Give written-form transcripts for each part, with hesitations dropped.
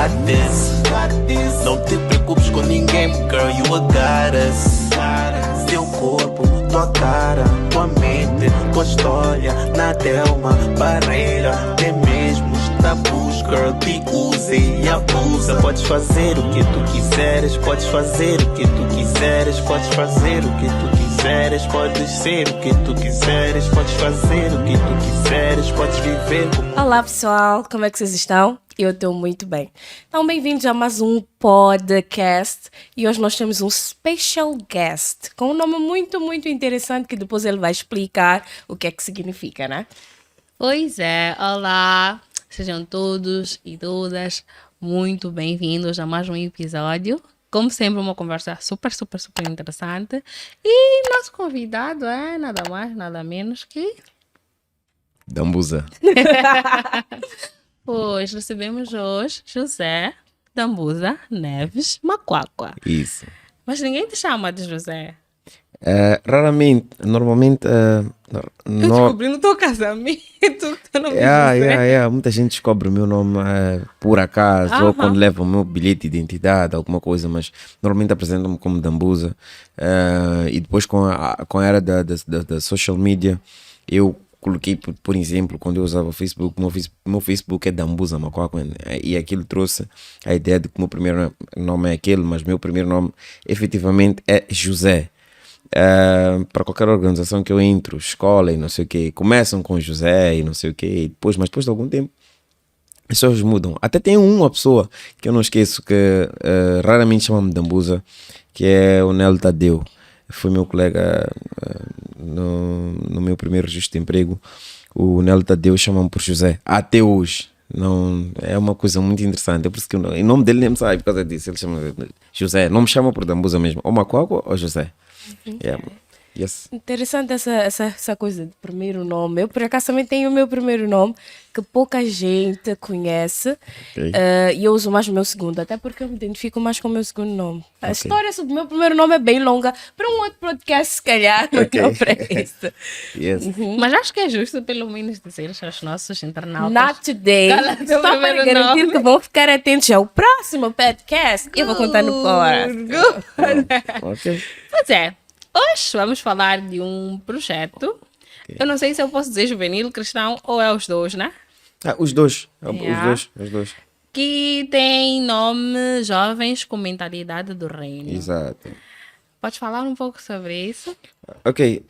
got this. Não te preocupes com ninguém, girl, you got us. Teu corpo, tua cara, tua mente, tua história, nada é uma barreira. Tem mesmo os tabus, girl, te use e abusa. Podes fazer o que tu quiseres, podes fazer o que tu quiseres, podes fazer o que tu quiseres, podes ser o que tu quiseres, podes fazer o que tu quiseres, podes viver como... Olá pessoal, como é que vocês estão? Eu estou muito bem. Então, bem-vindos a mais um podcast e hoje nós temos um special guest com um nome muito interessante que depois ele vai explicar o que é que significa, né? Pois é, olá, sejam todos e todas muito bem-vindos a mais um episódio. Como sempre, uma conversa super interessante. E nosso convidado é nada mais, nada menos que... Dambuza. Pois, recebemos hoje José Dambuza Neves Macuacua. Isso. Mas ninguém te chama de José. Raramente, normalmente... Eu descobri no teu casamento que teu nome é José. Muita gente descobre o meu nome por acaso, ou quando leva o meu bilhete de identidade, alguma coisa, mas normalmente apresentam-me como Dambuza. E depois com a era da social media, eu coloquei, por exemplo, quando eu usava o Facebook, meu Facebook é Dambuza Macuacua, e aquilo trouxe a ideia de que o meu primeiro nome é aquele, mas meu primeiro nome efetivamente é José. Para qualquer organização que eu entro, escola e não sei o que, começam com José e não sei o que, mas depois de algum tempo as pessoas mudam. Até tem uma pessoa que eu não esqueço que raramente chama-me Dambuza, que é o Nelo Tadeu. Foi meu colega no meu primeiro registro de emprego. O Nelo Tadeu chama-me por José até hoje. Não, é uma coisa muito interessante. É por isso que o nome dele nem me sai por causa disso. Ele chama José, não me chama por Dambuza mesmo, ou Macuacua ou José. Yes. Interessante essa coisa de primeiro nome. Eu, por acaso, também tenho o meu primeiro nome, que pouca gente conhece. Okay. E eu uso mais o meu segundo, até porque eu me identifico mais com o meu segundo nome. A história sobre o meu primeiro nome é bem longa, para um outro podcast, se calhar, mas não para isso. Yes. Mas acho que é justo, pelo menos, dizer aos nossos internautas. Not today. Qual é o teu Só para primeiro garantir nome? que vão ficar atentos ao próximo podcast. Eu vou contar no fora. Ok. Pois é, hoje vamos falar de um projeto. Eu não sei se eu posso dizer juvenil, cristão ou é os dois, né? Os dois. Yeah. Os dois. Que tem nome Jovens com Mentalidade do Reino. Exato. Pode falar um pouco sobre isso? Ok,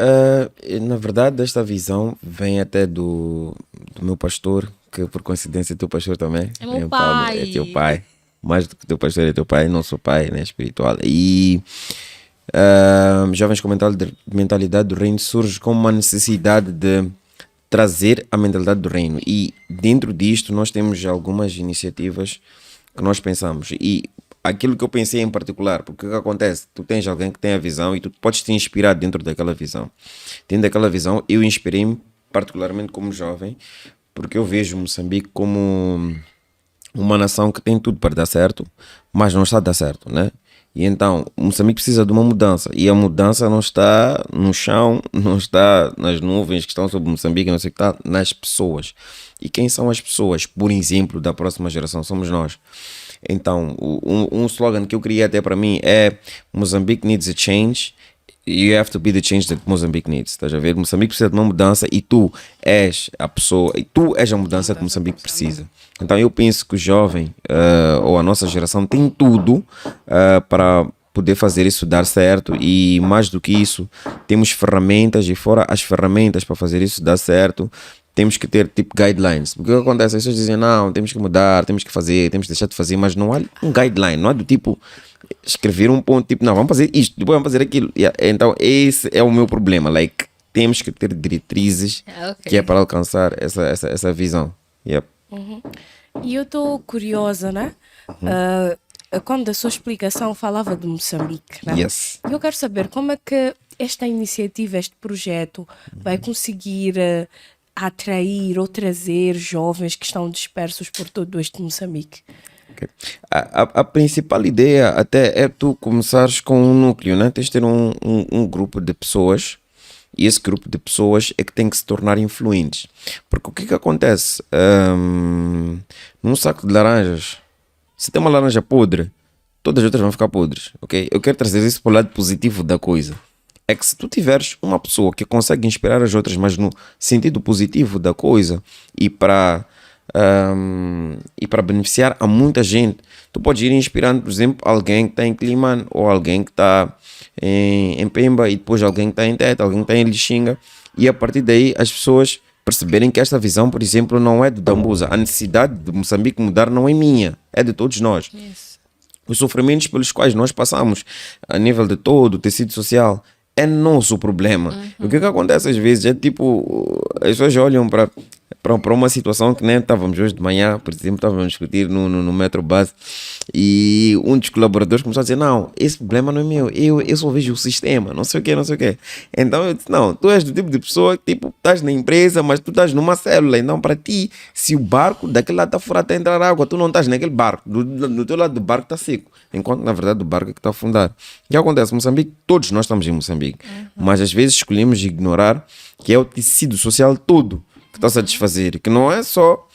na verdade esta visão vem até do meu pastor, que por coincidência é teu pastor também. É meu Paulo, pai. é teu pai. Mais do que teu pastor é teu pai, não sou pai, né, espiritual. E Jovens com Mentalidade do Reino surge como uma necessidade de trazer a mentalidade do reino, e dentro disto nós temos algumas iniciativas que nós pensamos, e aquilo que eu pensei em particular, porque o que acontece, tu tens alguém que tem a visão e tu podes te inspirar dentro daquela visão. Dentro daquela visão eu inspirei-me particularmente como jovem, porque eu vejo Moçambique como uma nação que tem tudo para dar certo, mas não está a dar certo, né? E então, Moçambique precisa de uma mudança. E a mudança não está no chão, não está nas nuvens que estão sobre Moçambique, não sei o que está, nas pessoas. E quem são as pessoas, por exemplo, da próxima geração? Somos nós. Então, um slogan que eu criei até para mim é Mozambique needs a change. You have to be the change that Mozambique needs. Estás a ver? Moçambique precisa de uma mudança e tu és a pessoa, e tu és a mudança que Moçambique precisa. Então eu penso que o jovem ou a nossa geração tem tudo para poder fazer isso dar certo, e mais do que isso, temos ferramentas, e fora as ferramentas para fazer isso dar certo, temos que ter tipo guidelines. Porque o que acontece? As pessoas dizem, não, temos que mudar, temos que fazer, temos que deixar de fazer, mas não há um guideline, não é do tipo escrever um ponto, tipo, não, vamos fazer isto, depois vamos fazer aquilo. Então esse é o meu problema, like, temos que ter diretrizes que é para alcançar essa visão. Yep. E eu estou curiosa, né? Quando a sua explicação falava de Moçambique, né? Yes. Eu quero saber como é que esta iniciativa, este projeto, vai conseguir atrair ou trazer jovens que estão dispersos por todo este Moçambique. Okay. A principal ideia até é tu começares com um núcleo, né? Tens de ter um grupo de pessoas, e esse grupo de pessoas é que tem que se tornar influentes. Porque o que acontece? Num saco de laranjas, Se tem uma laranja podre, todas as outras vão ficar podres, ok? Eu quero trazer isso para o lado positivo da coisa. É que se tu tiveres uma pessoa que consegue inspirar as outras, mas no sentido positivo da coisa e para beneficiar a muita gente, tu podes ir inspirando, por exemplo, alguém que está em Climane, ou alguém que está em Pemba, e depois alguém que está em Teta, alguém que está em Lixinga, e a partir daí as pessoas perceberem que esta visão, por exemplo, não é de Dambuza. A necessidade de Moçambique mudar não é minha, é de todos nós. Yes. Os sofrimentos pelos quais nós passamos a nível de todo o tecido social é nosso problema. O que acontece às vezes é tipo, as pessoas olham para uma situação que nem estávamos hoje de manhã, por exemplo, estávamos a discutir no Metrobus, e um dos colaboradores começou a dizer, não, esse problema não é meu, eu só vejo o sistema, não sei o quê, não sei o quê. Então eu disse, não, tu és do tipo de pessoa que tipo, estás na empresa, mas tu estás numa célula, então para ti, se o barco daquele lado está fora até entrar água, tu não estás naquele barco, do teu lado do barco está seco, enquanto na verdade o barco é que está a afundar. O que acontece em Moçambique? Todos nós estamos em Moçambique, mas às vezes escolhemos ignorar que é o tecido social todo que está a satisfazer, que não é só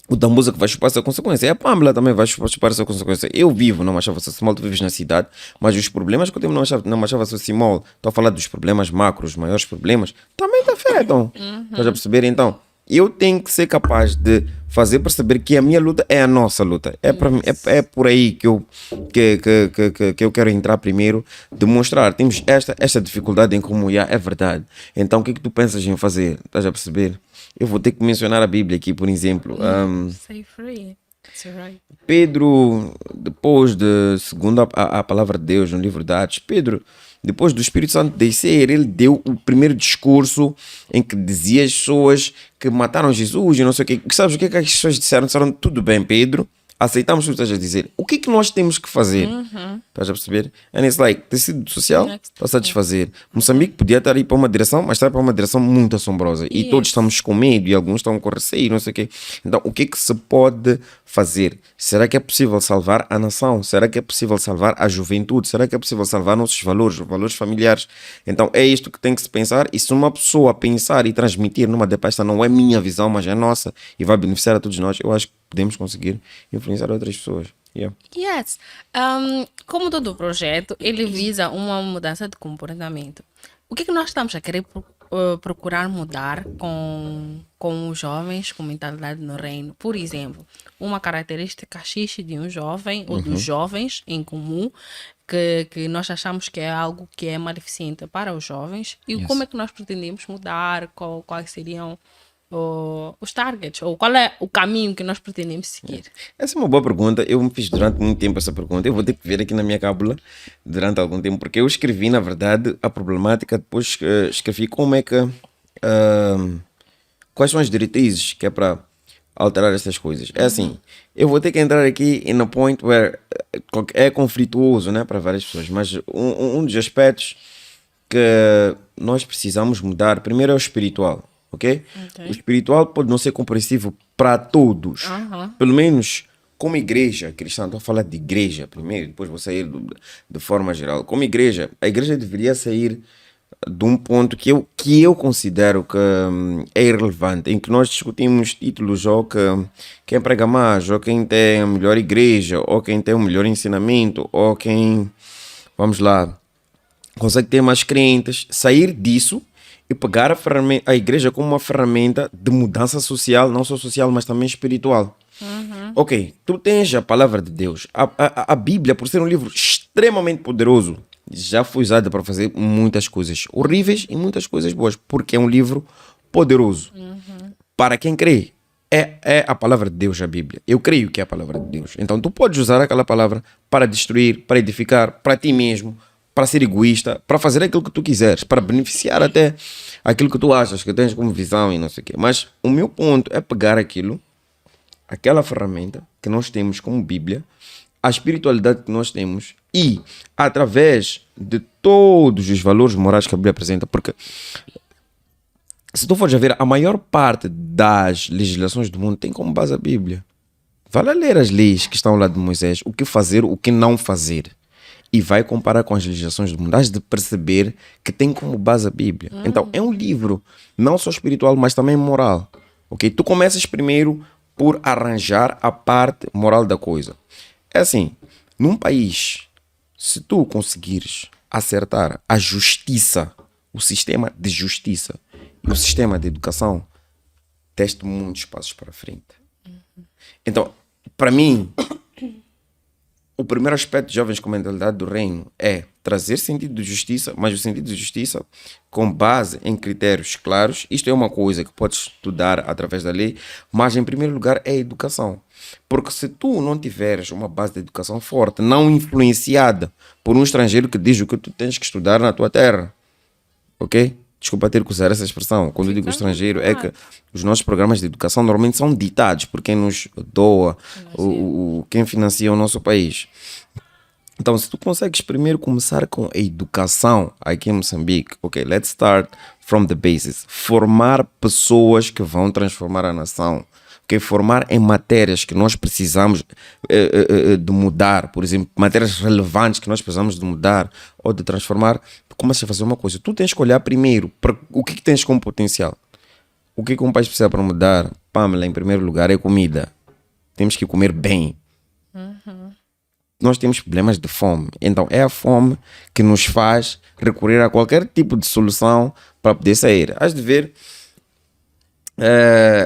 o Dambuza que vai chupar essa consequência, a Pamela também vai chupar essa consequência. Eu vivo na Machava Socimol, tu vives na cidade, mas os problemas que eu tenho na Machava Socimol, estou a falar dos problemas macros, os maiores problemas, também te afetam. Estás a perceber? Então, eu tenho que ser capaz de fazer perceber que a minha luta é a nossa luta. É por aí que eu quero entrar primeiro, demonstrar. Temos esta dificuldade em comunhar, é verdade. Então, o que tu pensas em fazer? Estás a perceber? Eu vou ter que mencionar a Bíblia aqui, por exemplo. Say free. That's right. Pedro, depois segundo a palavra de Deus no livro de Atos, Pedro, depois do Espírito Santo descer, ele deu o primeiro discurso em que dizia às pessoas que mataram Jesus e não sei o quê. Sabes o que é que as pessoas disseram? Disseram, tudo bem, Pedro, aceitamos o que tu estás a dizer. O que é que nós temos que fazer? Estás a perceber? And it's like, tecido social está a satisfazer. Moçambique podia estar aí para uma direção, mas está para uma direção muito assombrosa. E todos estamos com medo e alguns estão com receio, não sei o quê. Então, o que é que se pode fazer? Será que é possível salvar a nação? Será que é possível salvar a juventude? Será que é possível salvar nossos valores, os valores familiares? Então, é isto que tem que se pensar. E se uma pessoa pensar e transmitir numa esta não é minha visão, mas é nossa, e vai beneficiar a todos nós, eu acho que podemos conseguir influenciar outras pessoas. Yeah. Yes. Como todo o projeto, ele visa uma mudança de comportamento. O que é que nós estamos a querer procurar mudar com os jovens com mentalidade no reino? Por exemplo, uma característica xixi de um jovem ou dos jovens em comum que nós achamos que é algo que é maleficente para os jovens e como é que nós pretendemos mudar, quais seriam os targets, ou qual é o caminho que nós pretendemos seguir? Essa é uma boa pergunta. Eu me fiz durante muito tempo essa pergunta. Eu vou ter que ver aqui na minha cábula durante algum tempo, porque eu escrevi, na verdade, a problemática, depois escrevi como é que quais são as diretrizes que é para alterar essas coisas. É assim, eu vou ter que entrar aqui in a point where é conflituoso, né, para várias pessoas, mas um dos aspectos que nós precisamos mudar primeiro é o espiritual. Okay? O espiritual pode não ser compreensível para todos. Pelo menos como igreja cristã, estou a falar de igreja primeiro, depois vou sair de forma geral. Como igreja, a igreja deveria sair de um ponto que eu considero que é irrelevante, em que nós discutimos títulos, ou que quem prega mais, ou quem tem a melhor igreja, ou quem tem o melhor ensinamento, ou quem, vamos lá, consegue ter mais crentes. Sair disso e pegar a igreja como uma ferramenta de mudança social, não só social, mas também espiritual. Ok, tu tens a palavra de Deus. A Bíblia, por ser um livro extremamente poderoso, já foi usada para fazer muitas coisas horríveis e muitas coisas boas, porque é um livro poderoso. Para quem crê, é a palavra de Deus, a Bíblia. Eu creio que é a palavra de Deus. Então tu podes usar aquela palavra para destruir, para edificar, para ti mesmo, para ser egoísta, para fazer aquilo que tu quiseres, para beneficiar até aquilo que tu achas que tens como visão e não sei o quê. Mas o meu ponto é pegar aquela ferramenta que nós temos como Bíblia, a espiritualidade que nós temos e, através de todos os valores morais que a Bíblia apresenta, porque se tu fores a ver, a maior parte das legislações do mundo tem como base a Bíblia. Vai lá ler as leis que estão lá de Moisés, o que fazer, o que não fazer. E vai comparar com as legislações do mundo. Has de perceber que tem como base a Bíblia. Então, é um livro não só espiritual, mas também moral. Ok? Tu começas primeiro por arranjar a parte moral da coisa. É assim, num país, se tu conseguires acertar a justiça, o sistema de justiça e o sistema de educação, deste muitos passos para frente. Então, para mim, o primeiro aspecto de Jovens com Mentalidade do Reino é trazer sentido de justiça, mas o sentido de justiça com base em critérios claros. Isto é uma coisa que podes estudar através da lei, mas em primeiro lugar é a educação. Porque se tu não tiveres uma base de educação forte, não influenciada por um estrangeiro que diz o que tu tens que estudar na tua terra, ok? Desculpa ter que usar essa expressão. Quando eu digo estrangeiro, é que os nossos programas de educação normalmente são ditados por quem nos doa, quem financia o nosso país. Então, se tu consegues primeiro começar com a educação aqui em Moçambique, ok, let's start from the basis. Formar pessoas que vão transformar a nação. Okay? Formar em matérias que nós precisamos de mudar, por exemplo, matérias relevantes que nós precisamos de mudar ou de transformar. Começa a fazer uma coisa. Tu tens que olhar primeiro para o que tens como potencial. O que um país precisa para mudar, Pamela, em primeiro lugar, é comida. Temos que comer bem. Nós temos problemas de fome. Então é a fome que nos faz recorrer a qualquer tipo de solução para poder sair. Has de ver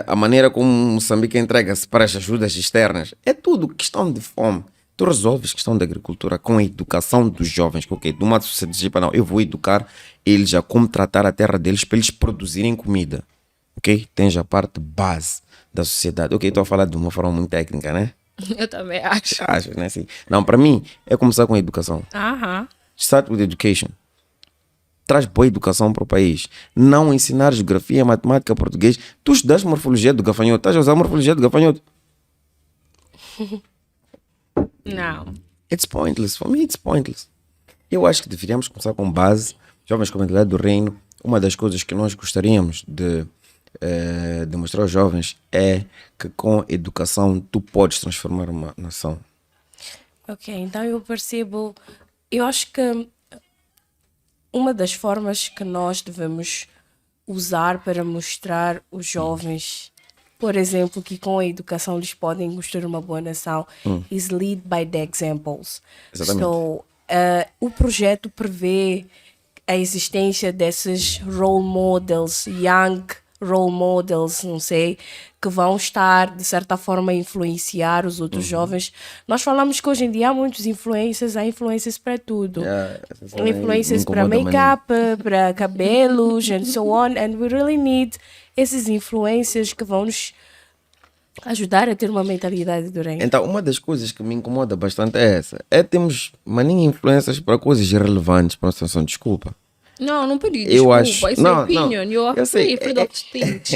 a maneira como Moçambique entrega-se para as ajudas externas. É tudo questão de fome. Tu resolves questão da agricultura com a educação dos jovens. Ok, de uma sociedade, não, eu vou educar eles a como tratar a terra deles para eles produzirem comida. Ok? Tens a parte base da sociedade. Ok, estou a falar de uma forma muito técnica, né? Eu também acho. Acho, né? Sim. Não, para mim é começar com a educação. Start with education. Traz boa educação para o país. Não ensinar geografia, matemática, português. Tu estudas morfologia do gafanhoto. Estás a usar morfologia do gafanhoto? Não. It's pointless. For me, it's pointless. Eu acho que deveríamos começar com base. Jovens com Mentalidade do Reino. Uma das coisas que nós gostaríamos de demonstrar aos jovens é que com educação tu podes transformar uma nação. Ok, então eu percebo, eu acho que uma das formas que nós devemos usar para mostrar os jovens, por exemplo, que com a educação eles podem construir uma boa nação, is lead by the examples. Exatamente. So, o projeto prevê a existência desses role models, young role models, não sei, que vão estar, de certa forma, a influenciar os outros jovens. Nós falamos que hoje em dia há muitos influencers, há influencers para tudo. Influencers para make-up, para cabelos, and so on. And we really need esses influencers que vão nos ajudar a ter uma mentalidade do reino. Então, uma das coisas que me incomoda bastante é essa. É termos maninha influências para coisas irrelevantes para a situação. Desculpa. Não pedi Eu desculpa. acho. Isso Não, é opinion. You are eu sei. free of speech.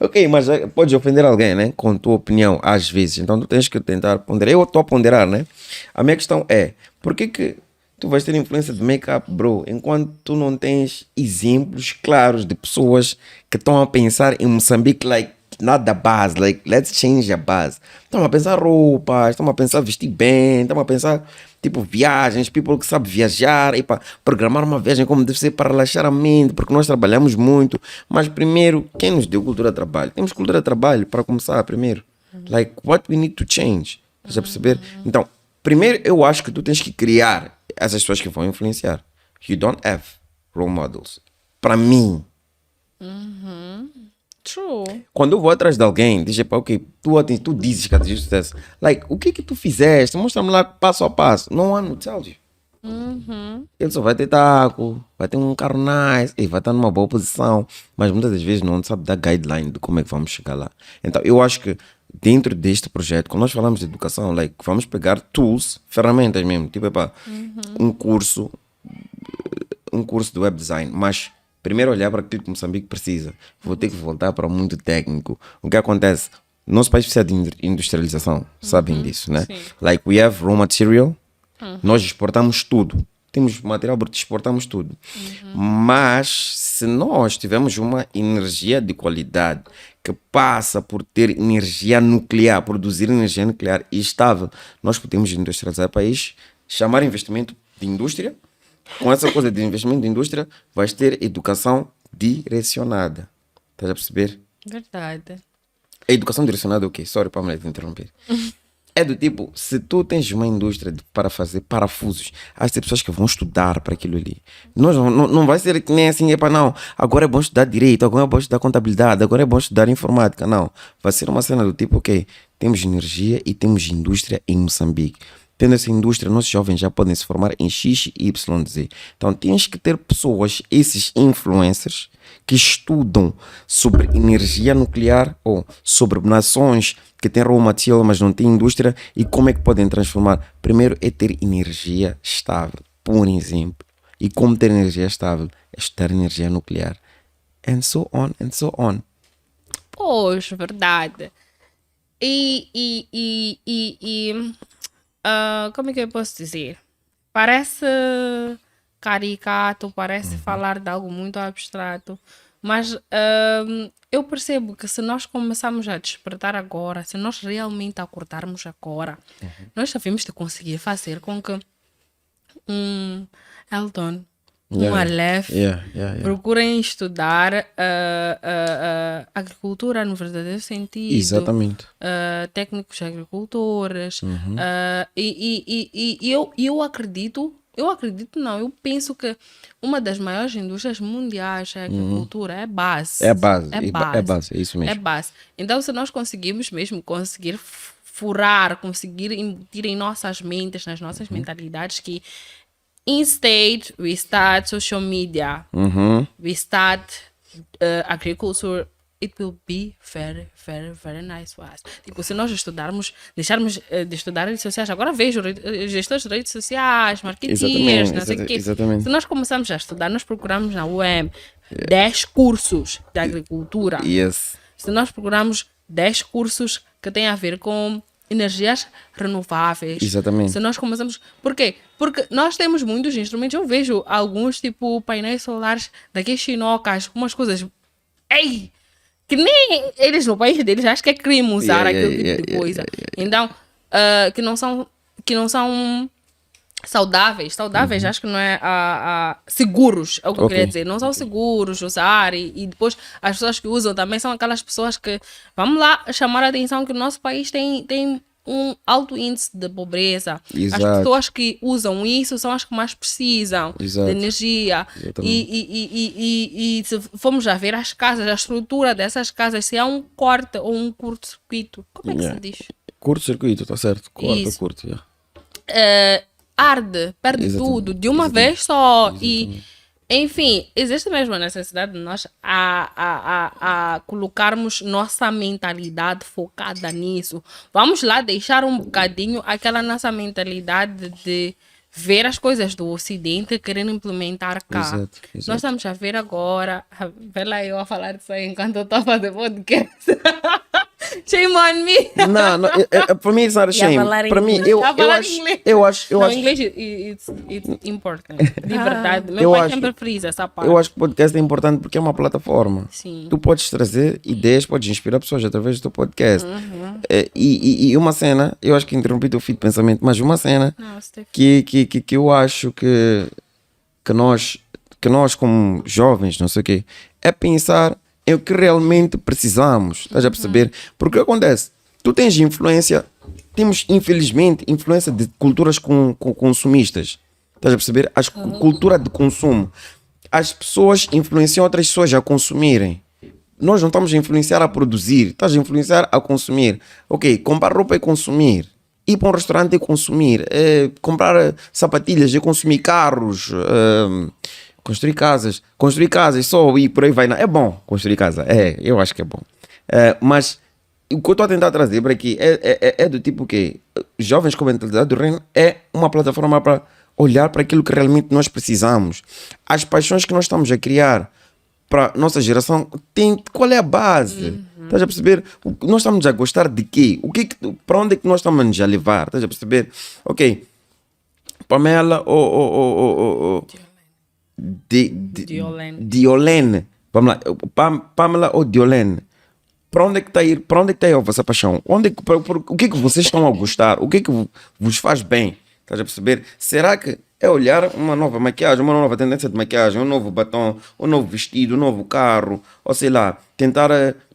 ok, mas podes ofender alguém, né? Com tua opinião, às vezes. Então tu tens que tentar ponderar. Eu estou a ponderar, né? A minha questão é, por que tu vais ter influência de make-up, bro, enquanto tu não tens exemplos claros de pessoas que estão a pensar em Moçambique, like, not the base, like, let's change a base. Estão a pensar roupas, estão a pensar vestir bem, estão a pensar, tipo, viagens, people que sabem viajar, e para programar uma viagem como deve ser para relaxar a mente, porque nós trabalhamos muito. Mas primeiro, quem nos deu cultura de trabalho? Temos cultura de trabalho para começar primeiro. Like, what we need to change? Estás a perceber? Então, primeiro eu acho que tu tens que criar essas pessoas que vão influenciar. You don't have role models. Para mim. True. Quando eu vou atrás de alguém, diz, ok, tu dizes que atingiste sucesso. Like, o que tu fizeste? Mostra-me lá passo a passo. No one will tell you. Ele só vai ter taco, vai ter um carro nice, e vai estar numa boa posição, mas muitas das vezes não sabe dar guideline de como é que vamos chegar lá. Então, eu acho que dentro deste projeto, quando nós falamos de educação, like, vamos pegar tools, ferramentas mesmo, tipo, um curso de web design, mas primeiro olhar para aquilo que Moçambique precisa. Vou ter que voltar para o mundo técnico. O que acontece? Nosso país precisa de industrialização, sabem disso, né? Sim. Like, we have raw material, nós exportamos tudo. Temos material bruto, exportamos tudo. Mas, se nós tivermos uma energia de qualidade que passa por ter energia nuclear, produzir energia nuclear estável, nós podemos industrializar o país, chamar investimento de indústria. Com essa coisa de investimento de indústria, vais ter educação direcionada. Estás a perceber? Verdade. A educação direcionada é o quê? Sorry, Pamela, te interromper. É do tipo, se tu tens uma indústria para fazer parafusos, as pessoas que vão estudar para aquilo ali. Não vai ser que nem assim, não, agora é bom estudar direito, agora é bom estudar contabilidade, agora é bom estudar informática. Não, vai ser uma cena do tipo, ok, temos energia e temos indústria em Moçambique. Tendo essa indústria, nossos jovens já podem se formar em X, Y, Z. Então tens que ter pessoas, esses influencers, que estudam sobre energia nuclear ou sobre nações que têm raw material, mas não têm indústria, e como é que podem transformar. Primeiro é ter energia estável, por exemplo. E como ter energia estável? É estudar energia nuclear. And so on, and so on. Pois, verdade. Como é que eu posso dizer? Parece caricato, parece falar de algo muito abstrato, mas eu percebo que se nós começarmos a despertar agora, se nós realmente acordarmos agora, nós sabemos de conseguir fazer com que Elton, Aleph, procurem estudar agricultura no verdadeiro sentido. Exatamente. Técnicos agricultores. Eu penso que uma das maiores indústrias mundiais é a agricultura, é base. É base, é isso mesmo. É base. Então, se nós conseguirmos mesmo conseguir furar, conseguir embutir em nossas mentes, nas nossas mentalidades, que instead we start social media, we start agriculture, it will be very, very, very nice for us. Tipo, se nós deixarmos de estudar redes sociais, agora vejo gestores de redes sociais, marketeers, não sei o quê. Exatamente. Se nós começarmos a estudar, nós procuramos na web 10 cursos de agricultura. Yes. Se nós procuramos 10 cursos que têm a ver com energias renováveis. Exatamente. Se nós começamos... Por quê? Porque nós temos muitos instrumentos. Eu vejo alguns, tipo, painéis solares daqueles chinocas, umas coisas... Ei! Que nem eles no país deles acham que é crime usar aquele tipo de coisa. Então, que não são saudáveis. Saudáveis, acho que não é seguros, é o que eu queria dizer. Não são seguros usar e depois as pessoas que usam também são aquelas pessoas que, vamos lá, chamar a atenção que o nosso país tem um alto índice de pobreza. Exato. As pessoas que usam isso são as que mais precisam de energia. E se formos a ver as casas, a estrutura dessas casas, se há um corte ou um curto-circuito, como é que se diz? Curto-circuito, tá certo. Curto. Arde, perde tudo de uma vez só. E, enfim, existe mesmo a necessidade de nós a colocarmos nossa mentalidade focada nisso. Vamos lá deixar um bocadinho aquela nossa mentalidade de ver as coisas do Ocidente querendo implementar cá. Exato. Nós estamos a ver agora. Vê lá eu a falar disso aí enquanto eu estou a fazer podcast. Shame on me. Não, para mim isso não era shame. Para mim, eu acho. No inglês, it's important. De verdade. Meu pai sempre frisa essa parte. Eu acho que o podcast é importante porque é uma plataforma. Sim. Tu podes trazer ideias, podes inspirar pessoas através do teu podcast. E uma cena, eu acho que interrompi o teu fio de pensamento, mas uma cena que eu acho que nós como jovens, não sei o quê, é pensar é o que realmente precisamos, estás a perceber? Porque o que acontece? Tu tens influência, temos infelizmente influência de culturas consumistas, estás a perceber? Cultura de consumo. As pessoas influenciam outras pessoas a consumirem. Nós não estamos a influenciar a produzir, estás a influenciar a consumir. Ok, comprar roupa e consumir. Ir para um restaurante e consumir. Comprar sapatilhas e consumir carros. Construir casas só e por aí vai. Não. É bom construir casa, eu acho que é bom. Mas o que eu estou a tentar trazer para aqui é do tipo que Jovens com Mentalidade do Reino é uma plataforma para olhar para aquilo que realmente nós precisamos. As paixões que nós estamos a criar para nossa geração, qual é a base? Estás a perceber? Nós estamos a gostar de quê? Para onde é que nós estamos a levar? Estás a perceber? Ok, Pamela Diolene. Vamos lá. Pamela ou Diolene. Para onde é que está aí a vossa paixão? O que é que vocês estão a gostar? O que é que vos faz bem? Estás a perceber? Será que é olhar uma nova maquiagem, uma nova tendência de maquiagem, um novo batom, um novo vestido, um novo carro, ou sei lá, tentar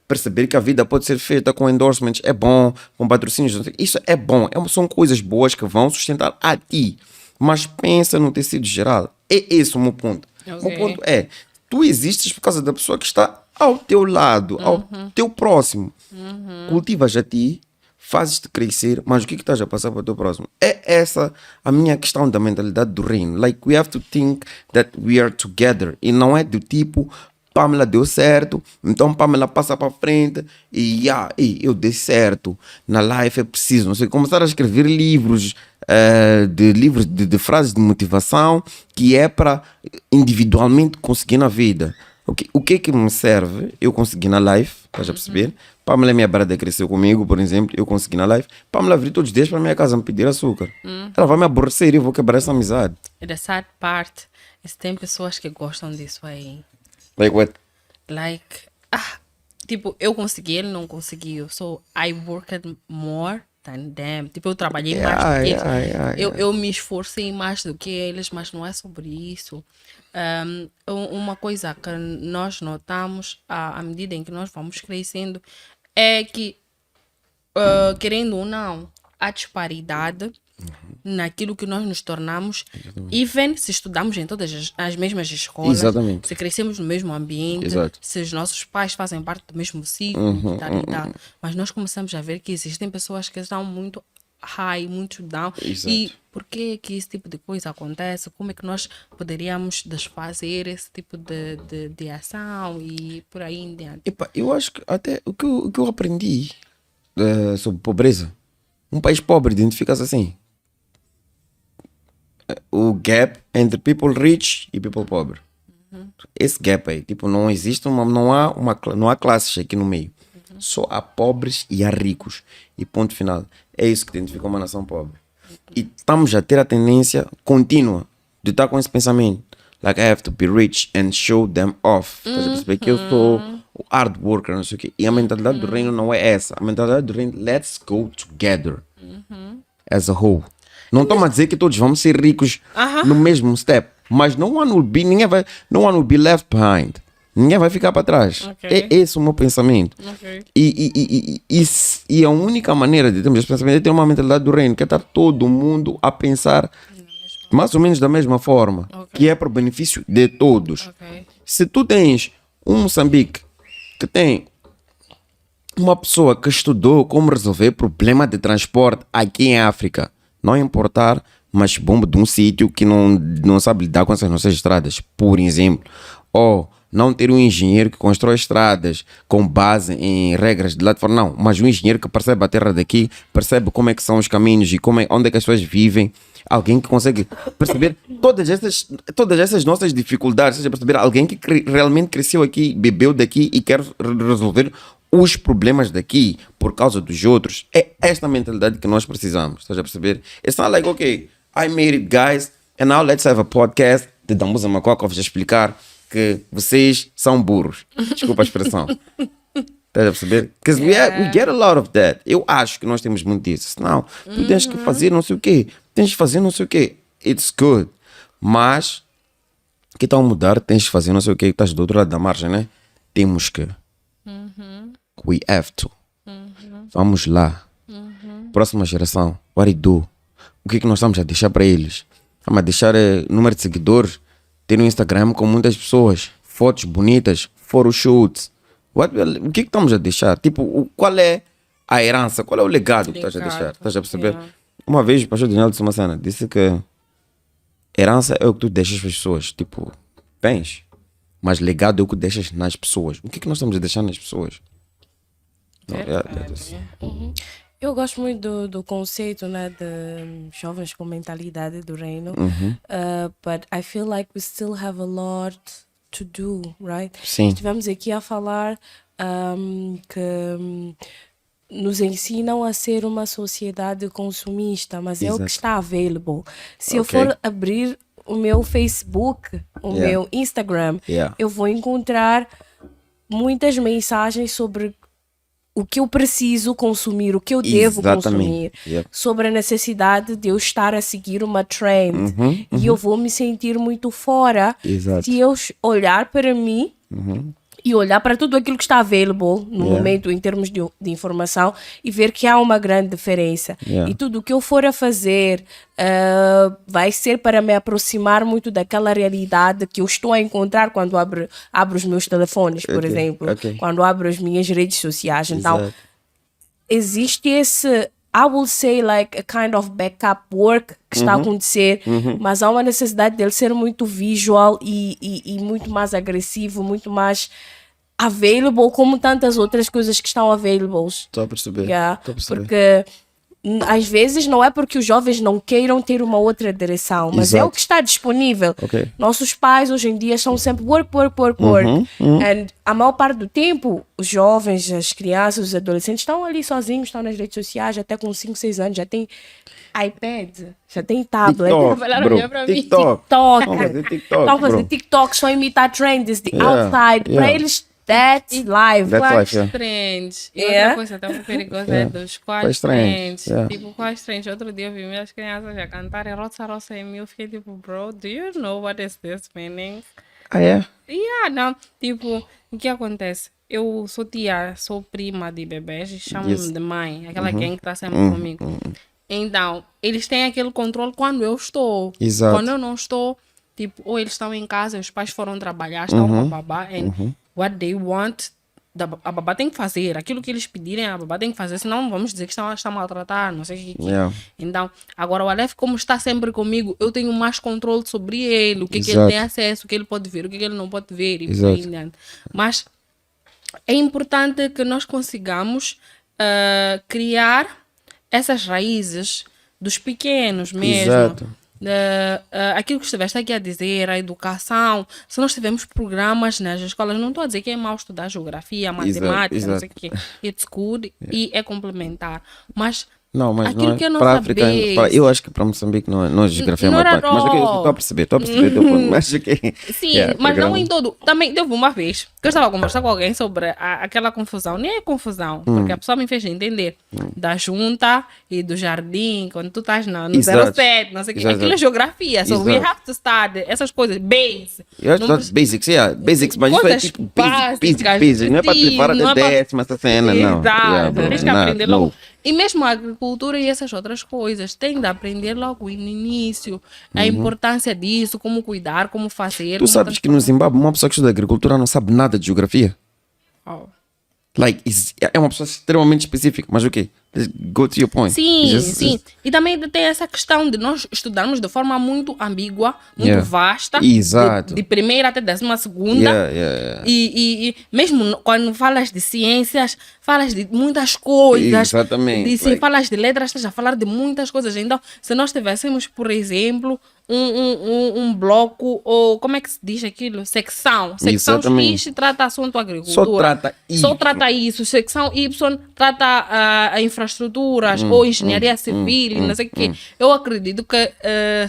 perceber que a vida pode ser feita com endorsements, é bom, com patrocínios, isso é bom, são coisas boas que vão sustentar a ti, mas pensa no tecido geral. É esse o meu ponto. O meu ponto é, tu existes por causa da pessoa que está ao teu lado, ao teu próximo. Cultivas a ti, fazes-te crescer, mas o que estás a passar para o teu próximo? É essa a minha questão da mentalidade do reino. Like, we have to think that we are together. E não é do tipo, Pamela deu certo, então Pamela passa para frente e eu dei certo. Na life é preciso, não sei, começar a escrever livros, de frases de motivação, que é para individualmente conseguir na vida. O que é que me serve? Eu consegui na live, estás a perceber? Pamela, minha barada, cresceu comigo, por exemplo, eu consegui na live. Pamela vir todos os dias para a minha casa me pedir açúcar. Ela vai me aborrecer e eu vou quebrar essa amizade. E the sad part é que tem pessoas que gostam disso aí. Like what? Like, tipo, eu consegui, ele não conseguiu. So, I worked more than them. Tipo, eu trabalhei mais do que eles. Eu me esforcei mais do que eles, mas não é sobre isso. Uma coisa que nós notamos à medida em que nós vamos crescendo é que, querendo ou não, há disparidade naquilo que nós nos tornamos, even se estudamos em todas as mesmas escolas, Exatamente. se crescemos no mesmo ambiente, Exato. se os nossos pais fazem parte do mesmo ciclo, mas nós começamos a ver que existem pessoas que estão muito high, muito down. Exato. E por que esse tipo de coisa acontece? Como é que nós poderíamos desfazer esse tipo de ação e por aí em diante? Epa, eu acho que até o que eu aprendi sobre pobreza, um país pobre identifica-se assim. O gap entre people rich e people pobre. Esse gap aí, tipo, não existe não há classes aqui no meio. Só há pobres e há ricos. E ponto final. É isso que identifica uma nação pobre. E estamos a ter a tendência contínua de estar com esse pensamento. Like, I have to be rich and show them off. Estás a perceber que eu sou o hard worker, não sei o quê. E a mentalidade do reino não é essa. A mentalidade do reino, let's go together. As a whole. Não estamos a dizer que todos vamos ser ricos no mesmo step. Mas no one will be left behind. Ninguém vai ficar para trás. É esse o meu pensamento. E a única maneira de termos esse pensamento é ter uma mentalidade do reino, que é estar todo mundo a pensar mais ou menos da mesma forma, que é para o benefício de todos. Se tu tens um Moçambique que tem uma pessoa que estudou como resolver problema de transporte aqui em África, não importar, mas bomba de um sítio que não sabe lidar com essas nossas estradas, por exemplo, ou não ter um engenheiro que constrói estradas com base em regras de lá de fora, não, mas um engenheiro que percebe a terra daqui, percebe como é que são os caminhos e onde é que as pessoas vivem, alguém que consegue perceber todas essas nossas dificuldades, seja, perceber alguém que realmente cresceu aqui, bebeu daqui e quer resolver os problemas daqui por causa dos outros. É esta mentalidade que nós precisamos, estás a perceber? It's not like, okay, I made it, guys, and now let's have a podcast de Dambuza Macoca, vou explicar que vocês são burros. Desculpa a expressão. Estás a perceber? Because we get a lot of that. Eu acho que nós temos muito disso. Não, tu tens que fazer não sei o quê. Tens que fazer não sei o quê. It's good. Mas, que tal mudar? Tens que fazer não sei o quê. Estás do outro lado da margem, né? Temos que. We have to. Vamos lá. Próxima geração. What do you do? O que é que nós estamos a deixar para eles? Estamos a deixar número de seguidores, ter um Instagram com muitas pessoas, fotos bonitas, photoshoots. O que é que estamos a deixar? Tipo, qual é a herança? Qual é o legado que estás a deixar? Estás a perceber? Uma vez o pastor Daniel de Sumassana disse que herança é o que tu deixas para as pessoas. Tipo, bens. Mas legado é o que deixas nas pessoas. O que é que nós estamos a deixar nas pessoas? Eu gosto muito do conceito, né, de jovens com mentalidade do reino, but I feel like we still have a lot to do, right? Sim. Estivemos aqui a falar que nos ensinam a ser uma sociedade consumista, mas é o que está available. Se eu for abrir o meu Facebook, o meu Instagram, eu vou encontrar muitas mensagens sobre o que eu preciso consumir, o que eu devo consumir, sobre a necessidade de eu estar a seguir uma trend. E eu vou me sentir muito fora se eu olhar para mim e olhar para tudo aquilo que está available no momento em termos de informação e ver que há uma grande diferença. Yeah. E tudo o que eu for a fazer vai ser para me aproximar muito daquela realidade que eu estou a encontrar quando abro os meus telefones, por exemplo, quando abro as minhas redes sociais. Então, Exato. existe esse, I will say, like a kind of backup work que está a acontecer, mas há uma necessidade dele ser muito visual e muito mais agressivo, muito mais available, como tantas outras coisas que estão available. Estou a perceber. Yeah, Estou a perceber. porque às vezes não é porque os jovens não queiram ter uma outra direção, mas é o Exato. que está disponível. Ok. Nossos pais hoje em dia são sempre work. And a maior parte do tempo, os jovens, as crianças, os adolescentes estão ali sozinhos, estão nas redes sociais, até com 5, 6 anos, já tem iPad, já tem tablet. TikTok, Falaram bro. já para mim. TikTok. TikTok. Vamos fazer TikTok, Estão a fazer bro. TikTok, estão a imitar trends de Yeah, outside. Para yeah. eles, that's life. That's Quais life, yeah. trends? E Yeah. outra coisa tão perigosa é dos Quais quais trends? trends. Yeah. Tipo, quais trends? Outro dia eu vi minhas crianças a cantarem Roça Roça em mim. Eu fiquei tipo, bro, do you know what is this meaning? Ah, é? Yeah, não. Tipo, o que acontece? Eu sou tia, sou prima de bebês e chamam-me Yes. de mãe. Aquela gang que está sempre comigo. Então, eles têm aquele controle quando eu estou. Exato. Quando eu não estou, tipo, ou eles estão em casa, os pais foram trabalhar, estão com a babá. And what they want, a babá tem que fazer. Aquilo que eles pedirem, a babá tem que fazer. Senão vamos dizer que está a maltratar, não sei o que. Yeah. Então, agora o Aleph, como está sempre comigo, eu tenho mais controle sobre ele. O que ele Exato. tem acesso, o que ele pode ver, o que ele não pode ver. E por Exato. aí em diante. Mas é importante que nós consigamos criar essas raízes dos pequenos mesmo. Exato. Aquilo que estiveste aqui a dizer, a educação. Se nós tivermos programas nas escolas, não estou a dizer que é mau estudar geografia, matemática, não sei o quê. It's good e é complementar. Mas Não, mas aquilo não é que é não para a África. saber. Eu acho que para Moçambique não é geografia Not at matemática. Mas ok, all. estou a perceber o teu ponto. Mas ok. Sim, Yeah, mas programa. não em todo. Também teve uma vez que eu estava a conversar com alguém sobre aquela confusão. Nem é confusão, porque a pessoa me fez entender. Da junta e do jardim, quando tu estás no Exato. 07, não sei o quê. Exato. Aquilo é geografia. So we Exato. have to study essas coisas. Base. Eu acho Não que basics, yeah. Basics, mas isso é Coisas tipo básicas, basic. Não é para te sim, levar não até é pra- décima, essa cena, não. Exato, Yeah, bro, tens que nah, aprender no. logo. E mesmo a agricultura e essas outras coisas, tem de aprender logo no início. A importância disso, como cuidar, como fazer. Tu como sabes que no Zimbábue uma pessoa que estuda agricultura não sabe nada de geografia? Oh. Like, é uma pessoa extremamente específica, mas o quê? Go to your point. Sim, Just- sim. E também tem essa questão de nós estudarmos de forma muito ambígua, muito Yeah. vasta. Exato. De primeira até 12ª. Yeah. E mesmo quando falas de ciências, falas de muitas coisas. Exatamente. Se Like- falas de letras, estás a falar de muitas coisas. Então, se nós tivéssemos, por exemplo, um bloco, ou como é que se diz aquilo? Secção. Secção Exatamente. X trata assunto agricultura. Só trata Só isso. trata isso. Secção Y trata a infraestruturas ou engenharia civil, e não sei o quê. Eu acredito que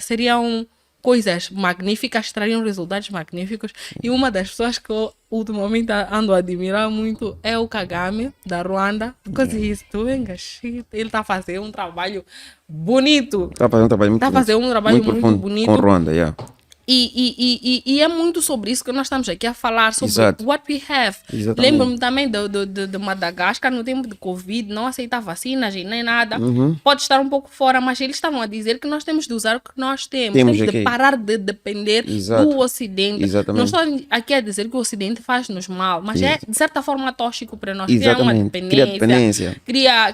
seriam coisas magníficas, trariam resultados magníficos. E uma das pessoas que eu ultimamente ando a admirar muito é o Kagame, da Ruanda. Because he's doing a shit. Ele está a fazer um trabalho bonito. Tá fazendo um trabalho muito Tá a fazer um trabalho muito profundo bonito. com Ruanda, yeah. E é muito sobre isso que nós estamos aqui a falar, sobre Exato. what we have. Exatamente. Lembro-me também de Madagascar, no tempo de Covid, não aceitar vacinas e nem nada. Uhum. Pode estar um pouco fora, mas eles estavam a dizer que nós temos de usar o que nós temos. Temos Temos de aqui. parar de depender Exato. do Ocidente. Exatamente. Não estou aqui a dizer que o Ocidente faz-nos mal, mas é de certa forma tóxico para nós. Cria uma Exatamente. Cria dependência.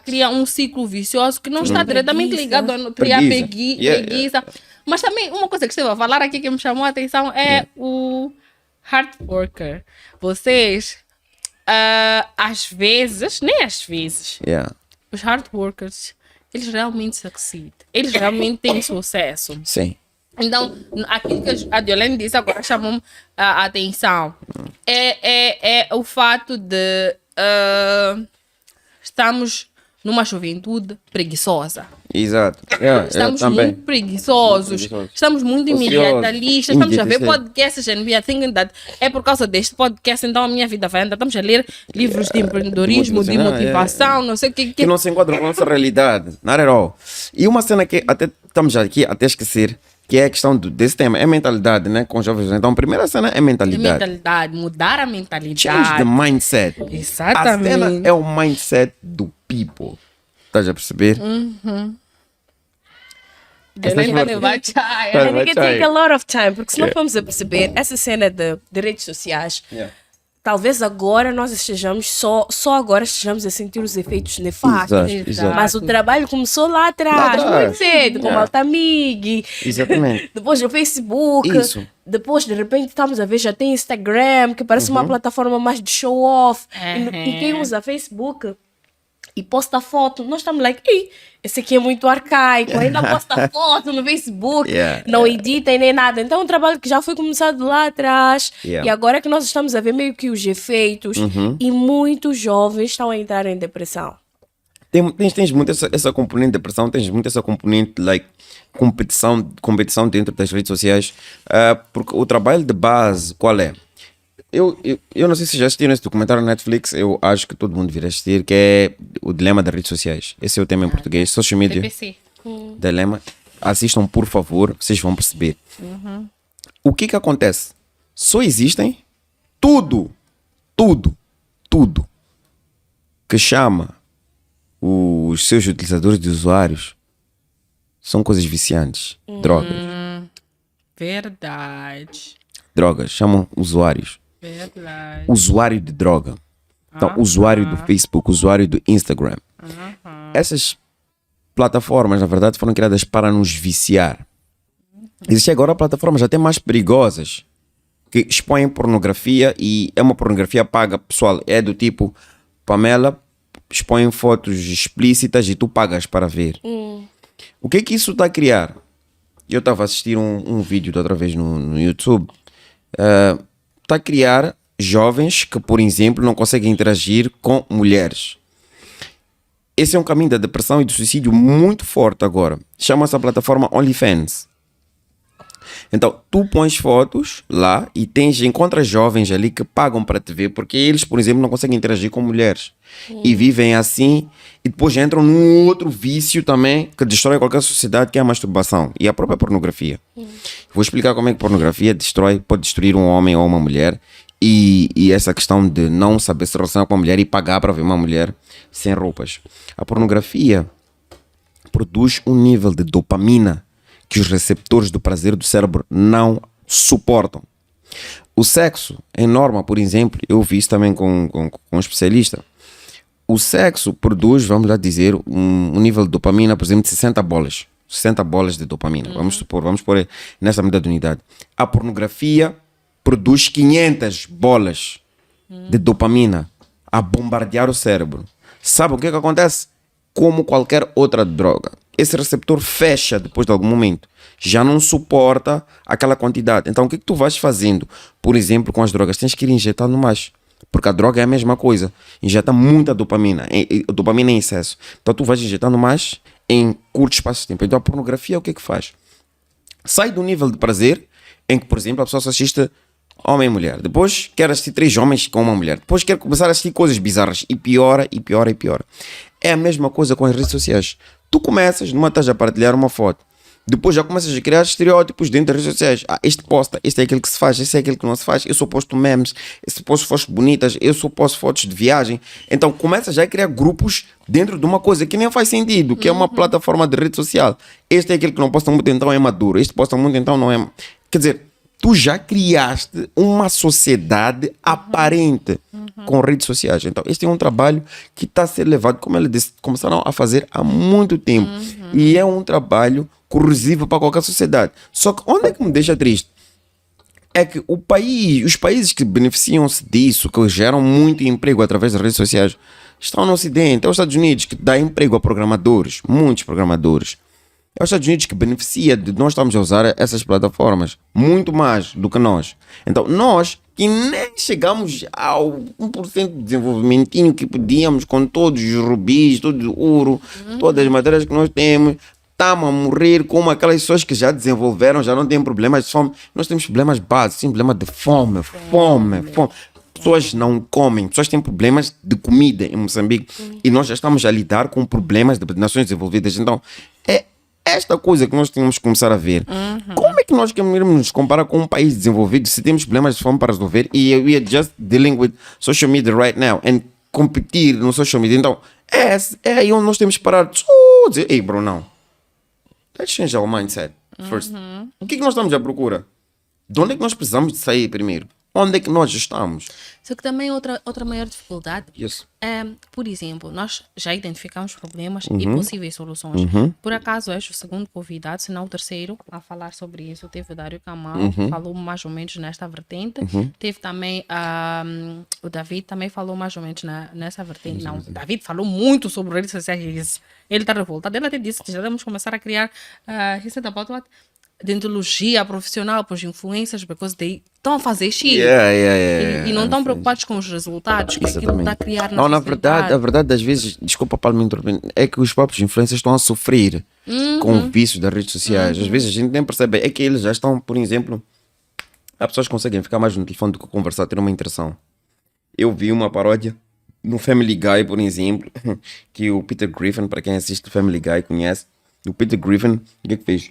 Cria um ciclo vicioso que não está diretamente Preguiça. ligado a criar Preguiça. Yeah, preguiça. Mas também uma coisa que esteve a falar aqui que me chamou a atenção é o hard worker. Vocês, às vezes, nem às vezes, Yeah. os hard workers, eles realmente succeed. Eles realmente têm sucesso. Sim. Então, aquilo que a Diolene disse agora chamou-me a atenção. É o fato de estamos numa juventude preguiçosa. Exato. Yeah, Estamos também. muito preguiçosos, estamos muito imediatalistas, estamos a ver Imediatistas. podcasts and we are thinking that é por causa deste podcast, então a minha vida vai andar. Estamos a ler livros de empreendedorismo, de motivacional, motivação, não sei o que. Que não se enquadram com a nossa realidade. Not at all. E uma cena que até estamos aqui até esquecer, que é a questão desse tema, é mentalidade, né? Com jovens. Então, a primeira cena é De mentalidade. mentalidade, mudar a mentalidade. Change the mindset. Exatamente. A cena é o mindset do people. Estás a perceber? And it can take a lot of time, porque se não formos a perceber, essa cena de redes sociais, talvez agora nós estejamos, só agora estejamos a sentir os efeitos nefastos. Exato. Mas o trabalho começou lá atrás, muito cedo, com o Altamig. Exatamente. Depois no Facebook. Isso. Depois, de repente, estamos a ver, já tem Instagram, que parece uma plataforma mais de show-off. E quem usa Facebook e posta foto, nós estamos like, ei, esse aqui é muito arcaico, ainda posta foto no Facebook, não edita e nem nada. Então é um trabalho que já foi começado lá atrás e agora é que nós estamos a ver meio que os efeitos e muitos jovens estão a entrar em depressão. Tens muito essa componente de depressão, tens muito essa componente like competição dentro das redes sociais, porque o trabalho de base, qual é? Eu não sei se já assistiram esse documentário na Netflix, eu acho que todo mundo deveria assistir, que é o dilema das redes sociais. Esse é o tema em português, social media. TPC. Dilema. Assistam, por favor, vocês vão perceber. O que acontece? Só existem tudo que chama os seus utilizadores de usuários são coisas viciantes. Drogas, chamam usuários. Verdade. Usuário de droga. Então, usuário do Facebook, usuário do Instagram. Essas plataformas, na verdade, foram criadas para nos viciar. Existem agora plataformas até mais perigosas que expõem pornografia e é uma pornografia paga. Pessoal, é do tipo, Pamela expõe fotos explícitas e tu pagas para ver. O que é que isso está a criar? Eu estava a assistir um vídeo de outra vez no YouTube. Está a criar jovens que, por exemplo, não conseguem interagir com mulheres. Esse é um caminho da depressão e do suicídio muito forte agora. Chama-se a plataforma OnlyFans. Então, tu pões fotos lá e encontras jovens ali que pagam para te ver, porque eles, por exemplo, não conseguem interagir com mulheres. E vivem assim, e depois entram num outro vício também que destrói qualquer sociedade, que é a masturbação e a própria pornografia. Vou explicar como é que pornografia pode destruir um homem ou uma mulher, e essa questão de não saber se relacionar com uma mulher e pagar para ver uma mulher sem roupas. A pornografia produz um nível de dopamina que os receptores do prazer do cérebro não suportam. O sexo, em norma, por exemplo, eu vi isso também com um especialista. O sexo produz, vamos lá dizer, um nível de dopamina, por exemplo, de 60 bolas. 60 bolas de dopamina. Vamos pôr nessa medida de unidade. A pornografia produz 500 bolas de dopamina a bombardear o cérebro. Sabe o que acontece? Como qualquer outra droga, esse receptor fecha depois de algum momento. Já não suporta aquela quantidade. Então o que tu vais fazendo? Por exemplo, com as drogas, tens que ir injetando mais. Porque a droga é a mesma coisa. Injeta muita dopamina. Dopamina em excesso. Então tu vais injetando mais em curto espaço de tempo. Então a pornografia o que faz? Sai do nível de prazer em que, por exemplo, a pessoa só assiste homem e mulher. Depois quer assistir 3 homens com uma mulher. Depois quer começar a assistir coisas bizarras. E piora, e piora, e piora. É a mesma coisa com as redes sociais. Tu começas, numa estás a partilhar uma foto. Depois já começas a criar estereótipos dentro das redes sociais. Este posta, este é aquele que se faz, este é aquele que não se faz. Eu só posto memes, eu só posto fotos bonitas, eu só posto fotos de viagem. Então começas já a criar grupos dentro de uma coisa que nem faz sentido, que é uma plataforma de rede social. Este é aquele que não posta muito, então é maduro. Este posta muito, então não é... Quer dizer, tu já criaste uma sociedade aparente com redes sociais. Então, este é um trabalho que está a ser levado, como ele disse, começaram a fazer há muito tempo. E é um trabalho corrosivo para qualquer sociedade. Só que onde é que me deixa triste? É que os países que beneficiam-se disso, que geram muito emprego através das redes sociais, estão no Ocidente. É os Estados Unidos que dá emprego a programadores, muitos programadores. É os Estados Unidos que beneficia de nós estarmos a usar essas plataformas muito mais do que nós. Então, nós que nem chegamos ao 1% de desenvolvimentinho que podíamos, com todos os rubis, todo o ouro, todas as matérias que nós temos, estamos a morrer como aquelas pessoas que já desenvolveram, já não têm problemas de fome. Nós temos problemas básicos, temos problema de fome. Pessoas não comem, pessoas têm problemas de comida em Moçambique. E nós já estamos a lidar com problemas de nações desenvolvidas. Então, é esta coisa que nós temos que começar a ver. Como é que nós queremos nos comparar com um país desenvolvido se temos problemas de fome para resolver e we are just dealing with social media right now and competir no social media? Então, é aí onde nós temos que parar de dizer, ei, bro, não. Let's change our mindset first. O que é que nós estamos à procura? De onde é que nós precisamos de sair primeiro? Onde é que nós estamos? Só que também outra maior dificuldade Yes. é, por exemplo, nós já identificamos problemas e possíveis soluções. Por acaso és o segundo convidado, se não o terceiro, a falar sobre isso. Teve o Dário Kamal, falou mais ou menos nesta vertente. Teve também o David, também falou mais ou menos nessa vertente. Não, o David falou muito sobre redes sociais. Ele está revoltado. Ele até disse que já devemos começar a criar receita about what? Dentologia profissional para os influencers, because they estão a fazer X e não estão preocupados com os resultados que aquilo está a criar Não, na sociedade. verdade, às vezes, desculpa para me interromper, é que os próprios influencers estão a sofrer com o vício das redes sociais. Às vezes a gente nem percebe, é que eles já estão, por exemplo, há pessoas que conseguem ficar mais no telefone do que conversar, ter uma interação. Eu vi uma paródia no Family Guy, por exemplo, que o Peter Griffin, para quem assiste Family Guy conhece, o Peter Griffin, o que é que fez?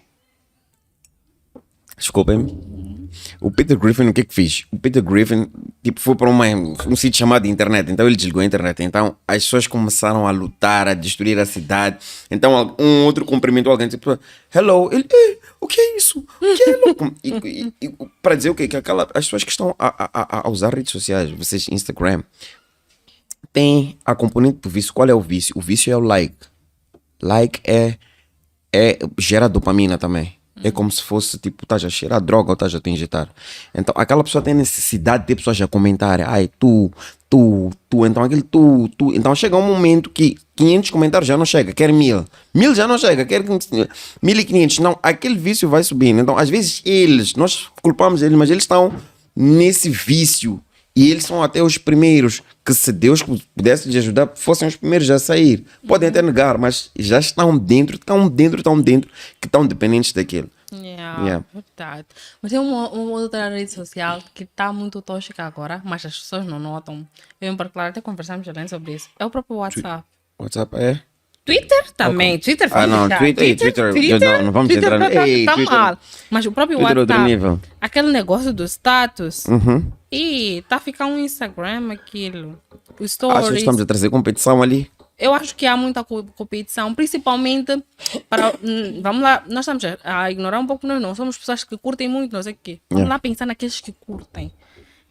Desculpem-me. O Peter Griffin, o que é que fez? O Peter Griffin, tipo, foi para um sítio chamado internet. Então ele desligou a internet. Então as pessoas começaram a lutar, a destruir a cidade. Então um outro cumprimentou alguém, tipo, hello. Ele, o que é isso? O que é louco? E para dizer o quê? Que as pessoas que estão a usar redes sociais, vocês, Instagram, tem a componente do vício. Qual é o vício? O vício é o like. Like gera dopamina também. É como se fosse, tipo, estás a cheirar droga ou estás a te injetar. Então, aquela pessoa tem necessidade de ter pessoas a comentarem. Ai, tu. Então, aquele tu. Então, chega um momento que 500 comentários já não chega. Quer 1000. 1000 já não chega. Quer 1500. Não, aquele vício vai subindo. Então, às vezes, nós culpamos eles, mas eles estão nesse vício. E eles são até os primeiros que, se Deus pudesse lhes ajudar, fossem os primeiros a sair. Podem até negar, mas já estão dentro, que estão dependentes daquilo. Yeah. Verdade. Mas tem uma outra rede social que está muito tóxica agora, mas as pessoas não notam. Eu, em particular, até conversamos além sobre isso. É o próprio WhatsApp. WhatsApp é? Twitter também. Okay. Twitter não, Twitter não vamos entrar tá mal. Mas o próprio Twitter WhatsApp, aquele negócio do status, e tá ficando um Instagram aquilo. O stories. Acho que estamos a trazer competição ali. Eu acho que há muita competição, principalmente para. Vamos lá, nós estamos a ignorar um pouco, nós não somos pessoas que curtem muito, não sei o quê. Vamos lá pensar naqueles que curtem.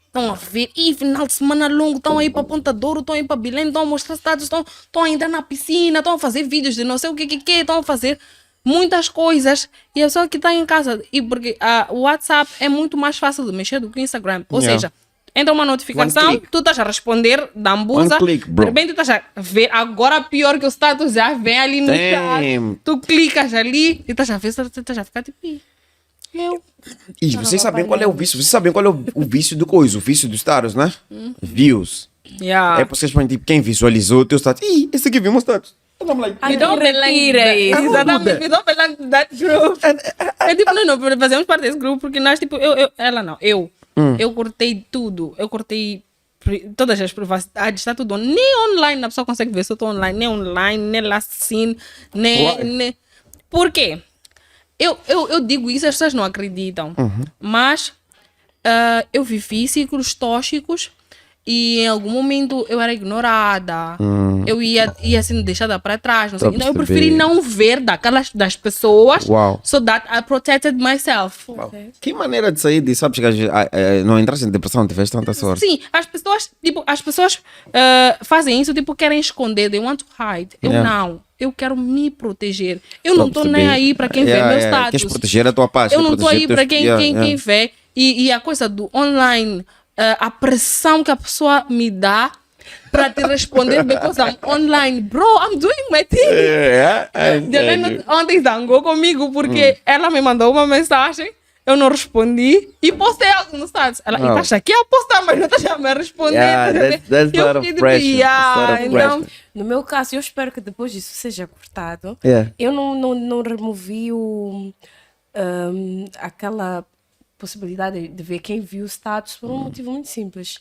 Estão a ver, e final de semana longo, estão aí para Ponta Douro, estão aí para Belém, estão a mostrar status, estão a entrar na piscina, estão a fazer vídeos de não sei o que, estão a fazer muitas coisas. E a pessoa que está em casa, e porque o WhatsApp é muito mais fácil de mexer do que o Instagram. Ou seja, entra uma notificação, tu estás a responder da ambusa, de repente tu estás a ver, agora pior que o status já vem ali no chat, tu clicas ali e estás a ver, estás a ficar tipo... E vocês sabem qual é o vício? Vocês sabem qual é o vício do coisa? O vício dos status, né? Views. É porque vocês põem tipo, quem visualizou o teu status. Ih, esse aqui viu o meu status. Me don't retira isso. Exatamente, me don't belong to that group. É tipo, não, fazemos parte desse grupo porque nós, tipo, eu cortei tudo. Eu cortei todas as privacidades, está tudo. Nem online a pessoa consegue ver se eu estou online. Nem online, nem lastcine, nem... Por quê? Eu digo isso, as pessoas não acreditam. Mas eu vivi ciclos tóxicos e em algum momento eu era ignorada. Eu ia sendo deixada para trás. Não sei. Então eu preferi não ver das pessoas. So that I protected myself. Que maneira de sair disso? Sabes que não entraste em depressão, tiveste tanta sorte. Sim, as pessoas fazem isso, tipo, querem esconder. They want to hide. Eu não. Eu quero me proteger. Eu não estou nem aí para quem vê meu status. Queres proteger a tua paz. Eu não estou aí para quem vê. E a coisa do online, a pressão que a pessoa me dá para te responder because I'm online. Bro, I'm doing my thing. Ontem zangou comigo porque ela me mandou uma mensagem, eu não respondi e postei algo no status. Ela está aqui a postar, mas não está a me responder. That's a lot of pressure. Então, no meu caso, eu espero que depois disso seja cortado. Eu não removi aquela possibilidade de ver quem viu o status por um motivo muito simples.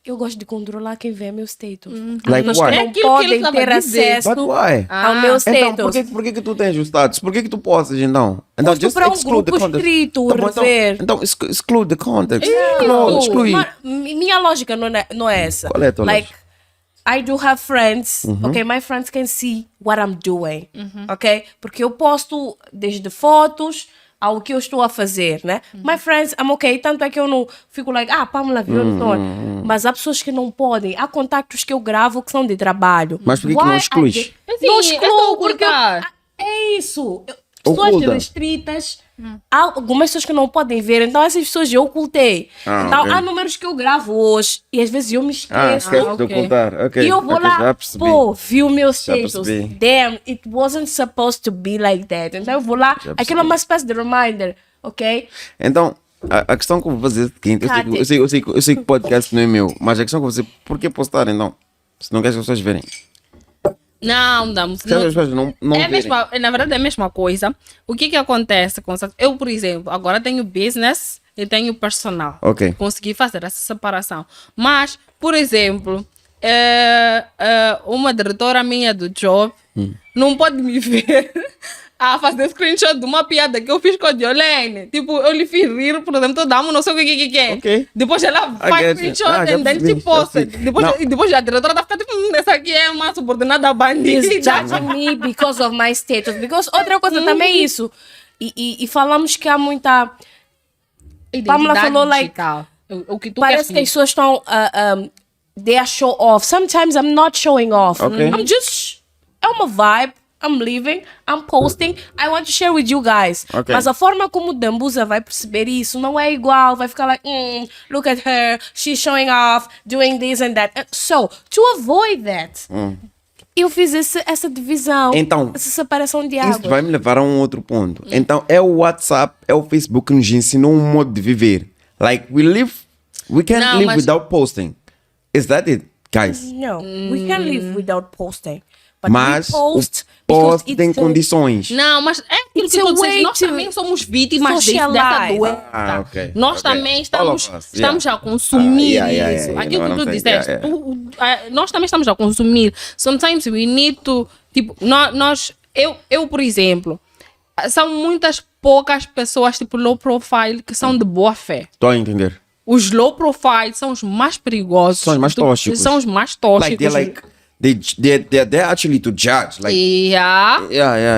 Eu gosto de controlar quem vê meu status. Like As pessoas what? que É não aquilo que ele podem estava ter a dizer. acesso But why? ao meu status. Então, por que tu tens o status? Por que tu postas então? Então, Posto para um grupo estrito, Tá bom, rever. então exclude the context. Exclui. Minha lógica não é essa. Qual é a tua Like, I do have friends, okay? My friends can see what I'm doing, okay? Porque eu posto desde fotos ao que eu estou a fazer, né? My friends, I'm okay. Tanto é que eu não fico like, Pamela viu o story. Mas há pessoas que não podem. Há contactos que eu gravo que são de trabalho. Mas por que não Why excluis? I- Assim, Não é só excluo, porque... ocultar. É isso. Pessoas Oculta. restritas. Há algumas pessoas que não podem ver. Então essas pessoas eu ocultei. Então ok. há números que eu gravo hoje. E às vezes eu me esqueço. Esquece de ok. ocultar. Ok. E eu vou ok, já lá, percebi. pô, vi o meu status. percebi. Damn, it wasn't supposed to be like that. Então eu vou lá, Já aquilo é uma espécie de reminder, ok? Então, a questão que eu vou fazer é a seguinte: eu sei que o podcast não é meu, mas a questão que eu vou fazer, por que postar então? Se não queres que as pessoas verem. Não. Se as pessoas não É a verem. mesma, na verdade é a mesma coisa. O que acontece com eu, por exemplo, agora tenho business e tenho personal. Ok. Consegui fazer essa separação. Mas, por exemplo, uma diretora minha do job não pode me ver a fazer screenshot de uma piada que eu fiz com a Jolene. Tipo, eu lhe fiz rir, por exemplo, toda não sei o que é. Ok. Depois ela I faz get you. screenshot Já and then percebi, te posta. já percebi. Depois, Não. e depois a diretora tá ficando tipo, essa aqui é uma subordinada He's bandida. judging me because of my status. Because outra coisa também é isso. E falamos que há muita... Pamela falou, like, digital. O que tu Parece que as queres pessoas estão... they are show off. Sometimes I'm not showing off. Ok. I'm just... É uma vibe. I'm living, I'm posting, I want to share with you guys. Ok. Mas a forma como o Dambuza vai perceber isso não é igual. Vai ficar like, look at her, she's showing off, doing this and that. So, to avoid that, eu fiz essa divisão, Então, essa separação de Isso águas. vai me levar a um outro ponto. Então, é o WhatsApp, é o Facebook que nos ensinou um modo de viver. Like, we can't Não, live mas- without posting. Is that it, guys? No, we can live without posting. But Mas we post o post because tem it's a- condições. Não, mas é aquilo It's que eu a estou way dizendo. Nós to também somos vítimas dessa socialize. doença. Ok, Nós ok. também All estamos, of us, estamos yeah. a consumir Yeah, isso. yeah, Aquilo you know que tu what I'm disseste. saying? Nós também estamos a consumir. Sometimes we need to... Tipo, eu, por exemplo, são muitas poucas pessoas, tipo, low profile, que são de boa fé. Estou a entender. Os low profile são os mais perigosos. São os mais tóxicos. São os mais Like, tóxicos. they're actually to judge. Like, Yeah.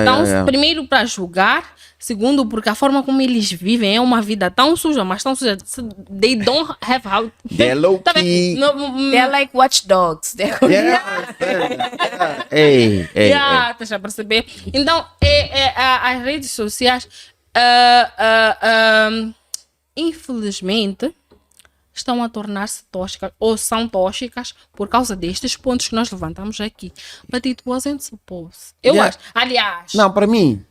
Então, yeah. primeiro para julgar, segundo porque a forma como eles vivem é uma vida tão suja, mas tão suja. They don't have how. They're low Tá vendo? key. They're like watchdogs. Yeah. Ei. Estás a perceber? Então, as redes sociais, infelizmente, estão a tornar-se tóxicas ou são tóxicas por causa destes pontos que nós levantamos aqui. But it wasn't supposed. Eu Yeah. acho. Aliás, Não, para mim.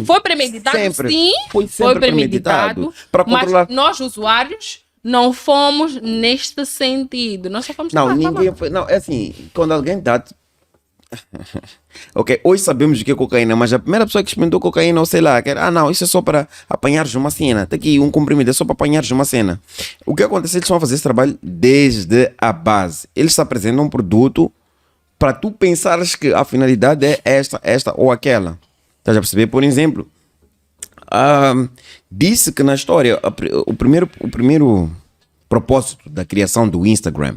foi premeditado, sempre. sim. Foi sempre premeditado. Para controlar. Mas nós, usuários, não fomos neste sentido. Nós só fomos... Não, tá ninguém bom. foi. Não, é assim, quando alguém dá. Ok, hoje sabemos o que é cocaína, mas a primeira pessoa que experimentou cocaína, ou sei lá, não, isso é só para apanhares uma cena. Está aqui um comprimido, é só para apanhares uma cena. O que acontece? Eles estão a fazer esse trabalho desde a base. Eles te apresentam um produto para tu pensares que a finalidade é esta ou aquela. Estás a perceber? Por exemplo, disse que na história o primeiro propósito da criação do Instagram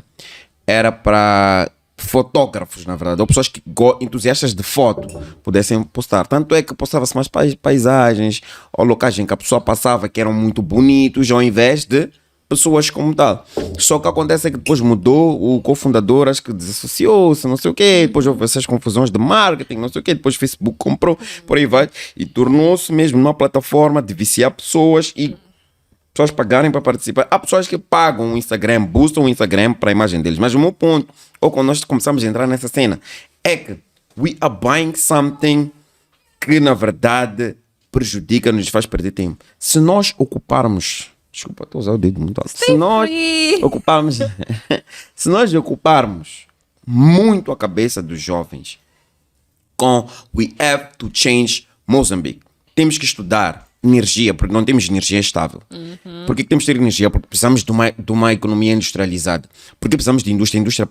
era para fotógrafos, na verdade, ou pessoas que entusiastas de foto pudessem postar. Tanto é que postava-se mais paisagens ou locais em que a pessoa passava que eram muito bonitos, ao invés de pessoas como tal. Só que acontece é que depois mudou, o cofundador acho que desassociou-se, não sei o quê, depois houve essas confusões de marketing, não sei o quê, depois o Facebook comprou, por aí vai, e tornou-se mesmo uma plataforma de viciar pessoas e pessoas pagarem para participar. Há pessoas que pagam o Instagram, boostam o Instagram para a imagem deles. Mas o meu ponto, ou quando nós começamos a entrar nessa cena, é que we are buying something que na verdade prejudica, nos faz perder tempo. Se nós ocuparmos... Desculpa, estou a usar o dedo muito alto. Se nós ocuparmos... se nós ocuparmos muito a cabeça dos jovens com we have to change Mozambique. Temos que estudar. energia, porque não temos energia estável. Por que temos de ter energia? Porque precisamos de uma economia industrializada. Porque precisamos de indústria. A indústria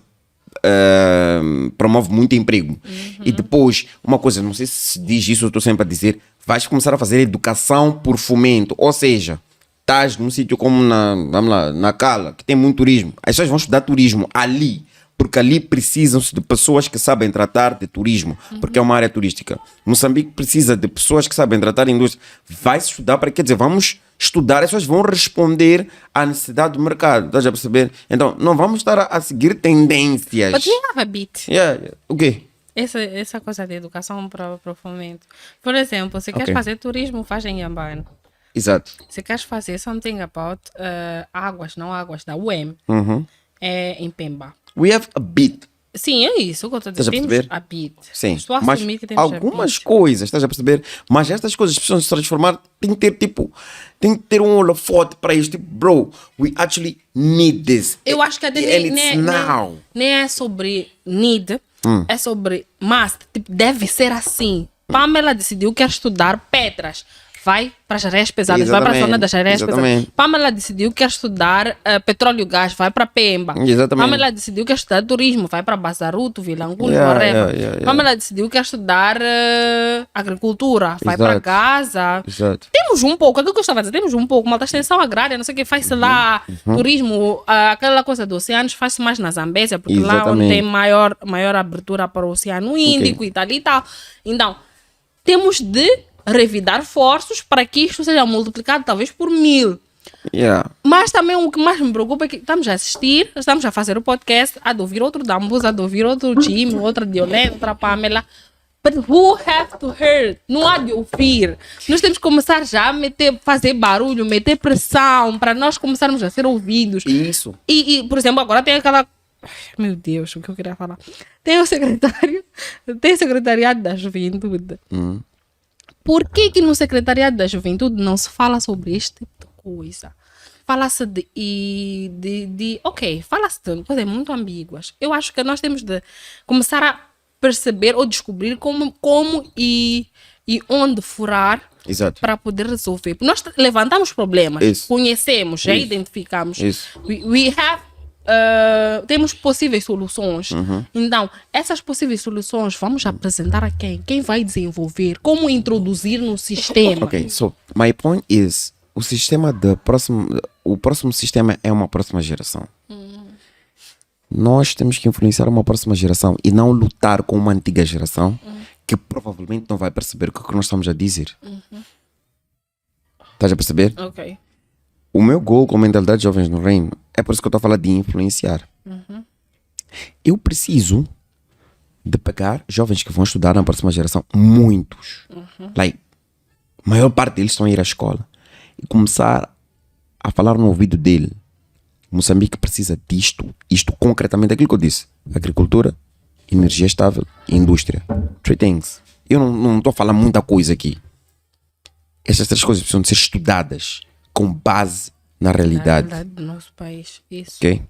promove muito emprego. E depois, uma coisa, não sei se diz isso, eu estou sempre a dizer, vais começar a fazer educação por fomento. Ou seja, estás num sítio como vamos lá, na Cala, que tem muito turismo. As pessoas vão estudar turismo ali. Porque ali precisam-se de pessoas que sabem tratar de turismo, porque é uma área turística. Moçambique precisa de pessoas que sabem tratar de indústria. Vai-se estudar para, quer dizer, vamos estudar, as pessoas vão responder à necessidade do mercado, estás a perceber? Então, não vamos estar a seguir tendências. But we have a bit. Yeah. O quê? Essa coisa de educação para o fomento. Por exemplo, se queres fazer turismo, faz em Yambane. Exato. Se queres fazer something about águas da UEM, é em Pemba. We have a bit. Sim, é isso que eu estou Estás a dizendo. perceber? Temos a bit. Sim, Estou a mas assumir que temos algumas a bit. coisas, estás a perceber? Mas estas coisas precisam se transformar, tem que ter um holofote para isto. Tipo, bro, we actually need this. Eu acho que And it's now. nem é sobre need, é sobre must. Tipo, deve ser assim. Pamela decidiu que quer estudar pedras. Vai para as areias pesadas, vai para a zona das areias pesadas. Pamela decidiu que quer estudar petróleo e gás, vai para Pemba. Exatamente. Pamela decidiu que quer estudar turismo, vai para Bazaruto, Vilangulo, Yeah. Pamela decidiu que quer estudar agricultura, vai para Gaza. Exato. Temos um pouco, aquilo que eu estava a dizer, temos um pouco, malta extensão agrária, não sei o que, faz-se lá, turismo, aquela coisa do oceano faz-se mais na Zambésia, porque lá onde tem maior abertura para o Oceano Índico e tal e tal. Então, temos de revidar esforços para que isto seja multiplicado talvez por 1000. Yeah. Mas também o que mais me preocupa é que estamos a assistir, estamos a fazer o podcast, a de ouvir outro Dambus, a de ouvir outro Jimmy, outra Diolene, outra Pamela. But who have to hear? Não há de ouvir. Nós temos que começar já a fazer barulho, meter pressão para nós começarmos a ser ouvidos. Isso. E, por exemplo, agora tem aquela... Meu Deus, o que eu queria falar? Tem o secretariado da juventude. Por que no secretariado da juventude não se fala sobre este tipo de coisa? Fala-se fala-se de coisas muito ambíguas. Eu acho que nós temos de começar a perceber ou descobrir como e onde furar. Exato. Para poder resolver. Nós levantamos problemas, Isso. conhecemos, já Isso. identificamos. Isso. We have temos possíveis soluções. Então, essas possíveis soluções vamos apresentar a quem? Quem vai desenvolver? Como introduzir no sistema? Ok, so my point is, o próximo sistema é uma próxima geração. Nós temos que influenciar uma próxima geração e não lutar com uma antiga geração que provavelmente não vai perceber o que nós estamos a dizer. Estás a perceber? Ok. O meu goal com a mentalidade de jovens no reino é por isso que eu estou a falar de influenciar. Eu preciso de pegar jovens que vão estudar na próxima geração, muitos. Like, a maior parte deles estão a ir à escola e começar a falar no ouvido dele. Moçambique precisa disto, isto concretamente, aquilo que eu disse: agricultura, energia estável e indústria. 3 things. Eu não estou a falar muita coisa aqui. Estas 3 coisas precisam de ser estudadas com base na realidade. Na realidade do nosso país. Isso. Ok?